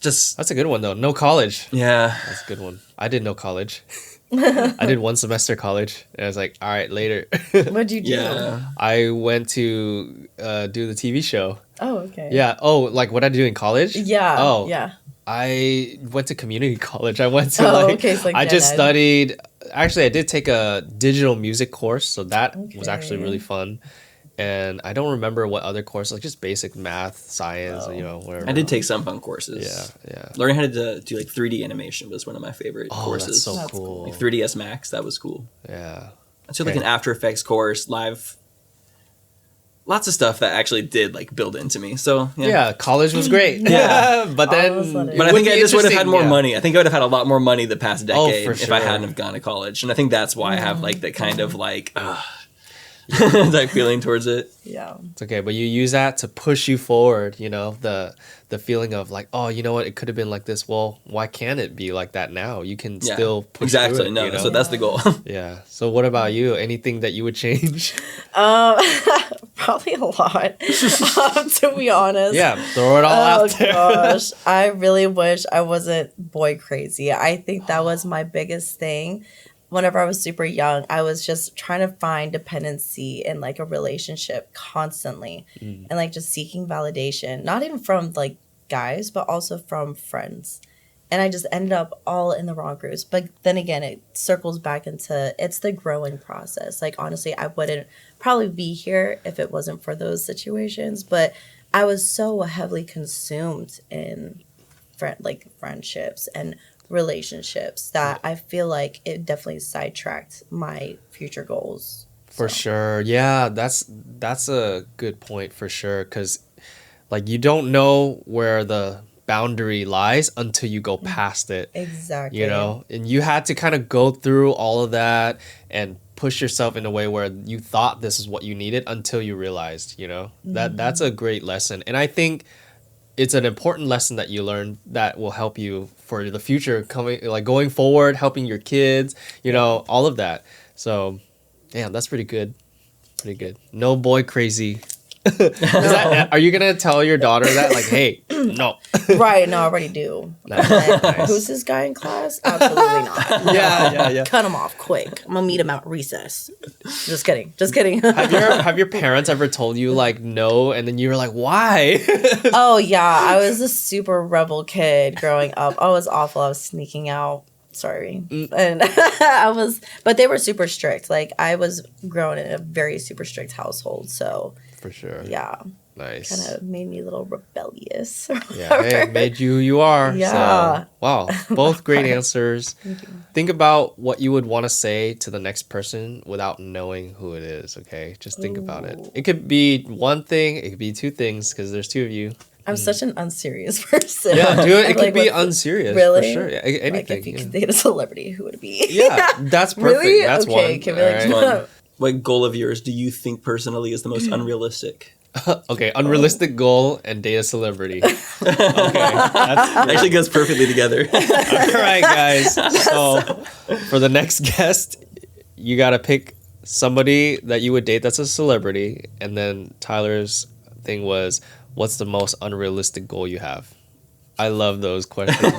Speaker 3: Just
Speaker 1: that's a good one though. No college.
Speaker 3: Yeah,
Speaker 1: that's a good one. I did no college. I did one semester college, and I was like, all right, later.
Speaker 2: What'd you do?
Speaker 3: Yeah.
Speaker 1: I went to do the TV show.
Speaker 2: Oh, okay.
Speaker 1: Yeah. Oh, like what I do in college?
Speaker 2: Yeah.
Speaker 1: Oh,
Speaker 2: yeah.
Speaker 1: I went to community college. I went to
Speaker 2: like
Speaker 1: I just studied. Actually, I did take a digital music course, so that was actually really fun. And I don't remember what other courses, like just basic math, science, whatever.
Speaker 3: I did take some fun courses.
Speaker 1: Yeah.
Speaker 3: Learning how to do like 3D animation was one of my favorite courses.
Speaker 1: That's so cool.
Speaker 3: Like 3ds Max, that was cool.
Speaker 1: Yeah.
Speaker 3: I took like an After Effects course, live, lots of stuff that actually did like build into me. So
Speaker 1: Yeah, college was great.
Speaker 3: Yeah.
Speaker 1: But then,
Speaker 2: All of a sudden.
Speaker 3: But I think I just would have had more
Speaker 1: Yeah.
Speaker 3: money. I think I would have had a lot more money the past decade
Speaker 1: for
Speaker 3: if I
Speaker 1: sure.
Speaker 3: hadn't have gone to college. And I think that's why I have like the kind of like like feeling towards it.
Speaker 2: Yeah.
Speaker 1: It's okay, but you use that to push you forward, you know, the feeling of like, oh, you know what, it could have been like this. Well, why can't it be like that now? You can
Speaker 3: Yeah.
Speaker 1: still push
Speaker 3: Exactly.
Speaker 1: through it,
Speaker 3: No,
Speaker 1: you know?
Speaker 3: so that's the goal.
Speaker 1: Yeah. So what about you? Anything that you would change?
Speaker 2: Probably a lot, to be honest.
Speaker 1: Yeah, throw it all out there.
Speaker 2: Gosh, I really wish I wasn't boy crazy. I think that was my biggest thing. Whenever I was super young, I was just trying to find dependency in like a relationship constantly, and like just seeking validation, not even from like guys, but also from friends. And I just ended up all in the wrong groups. But then again, it circles back into it's the growing process. Like, honestly, I wouldn't probably be here if it wasn't for those situations. But I was so heavily consumed in friendships and relationships that I feel like it definitely sidetracked my future goals.
Speaker 1: For sure. Yeah, that's a good point for sure, because like you don't know where the boundary lies until you go past it.
Speaker 2: Exactly.
Speaker 1: You know, and you had to kind of go through all of that and push yourself in a way where you thought this is what you needed until you realized, you know. That's a great lesson. And I think it's an important lesson that you learned that will help you for the future, going forward, helping your kids, you know, all of that. So, damn, that's pretty good. Pretty good. No boy crazy. Are you gonna tell your daughter that, like, hey, no?
Speaker 2: Right, no, I already do.
Speaker 1: Nice.
Speaker 2: Who's this guy in class? Absolutely not.
Speaker 1: Yeah.
Speaker 2: Cut him off quick. I'm gonna meet him at recess. Just kidding.
Speaker 1: Have your parents ever told you like no, and then you were like, why?
Speaker 2: Oh yeah, I was a super rebel kid growing up. I was awful. I was sneaking out. Sorry. And but they were super strict. Like, I was grown in a very super strict household. So
Speaker 1: For sure.
Speaker 2: yeah,
Speaker 1: Nice.
Speaker 2: kind of made me a little rebellious.
Speaker 1: Yeah, hey, it made you who you are.
Speaker 2: Yeah.
Speaker 1: So, wow, both great answers. Think about what you would want to say to the next person without knowing who it is, okay? Just think about it. It could be one thing, it could be two things, because there's two of you.
Speaker 2: I'm such an unserious person.
Speaker 1: Yeah, do it. It
Speaker 2: Like,
Speaker 1: could be
Speaker 2: what's the-
Speaker 1: unserious.
Speaker 2: Really?
Speaker 1: For sure. Yeah,
Speaker 2: Like,
Speaker 1: anything.
Speaker 2: if you
Speaker 1: yeah.
Speaker 2: could date a celebrity, who would it be?
Speaker 1: Yeah, that's perfect.
Speaker 2: Really?
Speaker 1: That's
Speaker 2: Okay,
Speaker 1: one.
Speaker 2: can we, like,
Speaker 1: All right.
Speaker 3: One. What goal of yours do you think personally is the most unrealistic?
Speaker 1: Okay, unrealistic goal and date a celebrity. Okay, that's
Speaker 3: Actually goes perfectly together.
Speaker 1: all right, guys. So for the next guest, you gotta pick somebody that you would date that's a celebrity, and then Tyler's thing was, what's the most unrealistic goal you have? I love those questions.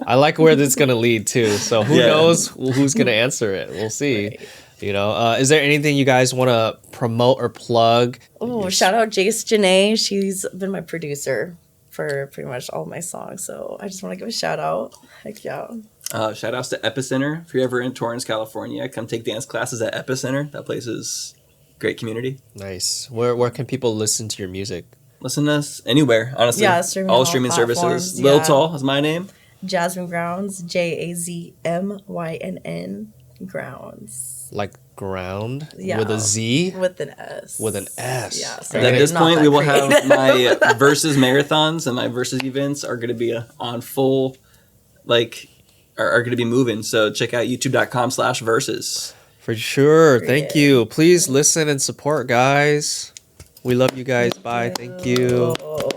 Speaker 1: I like where this is gonna lead to. So who knows who's gonna answer it? We'll see.
Speaker 2: Right.
Speaker 1: You know, is there anything you guys want to promote or plug?
Speaker 2: Oh, shout out Jazmynn. She's been my producer for pretty much all of my songs. So I just want to give a shout out. Heck yeah.
Speaker 3: Shout outs to Epicenter. If you're ever in Torrance, California, come take dance classes at Epicenter. That place is great community.
Speaker 1: Nice. Where can people listen to your music?
Speaker 3: Listen to us anywhere, honestly.
Speaker 2: Yeah, streaming
Speaker 3: all
Speaker 2: all
Speaker 3: streaming services.
Speaker 2: platforms,
Speaker 3: Lil
Speaker 2: yeah.
Speaker 3: Tall is my name.
Speaker 2: Jazmynn Grounds, Jazmynn Grounds.
Speaker 1: Like ground
Speaker 2: Yeah.
Speaker 1: with a Z?
Speaker 2: With an S.
Speaker 1: With an S.
Speaker 2: Yeah.
Speaker 1: And
Speaker 3: And at this
Speaker 2: not
Speaker 3: point,
Speaker 2: that
Speaker 3: we will
Speaker 2: creative.
Speaker 3: have my versus marathons and my versus events are going to be on full, are going to be moving. So check out youtube.com/versus.
Speaker 1: For sure. Thank you. Please listen and support, guys. We love you guys. Bye. Thank you.
Speaker 2: Oh.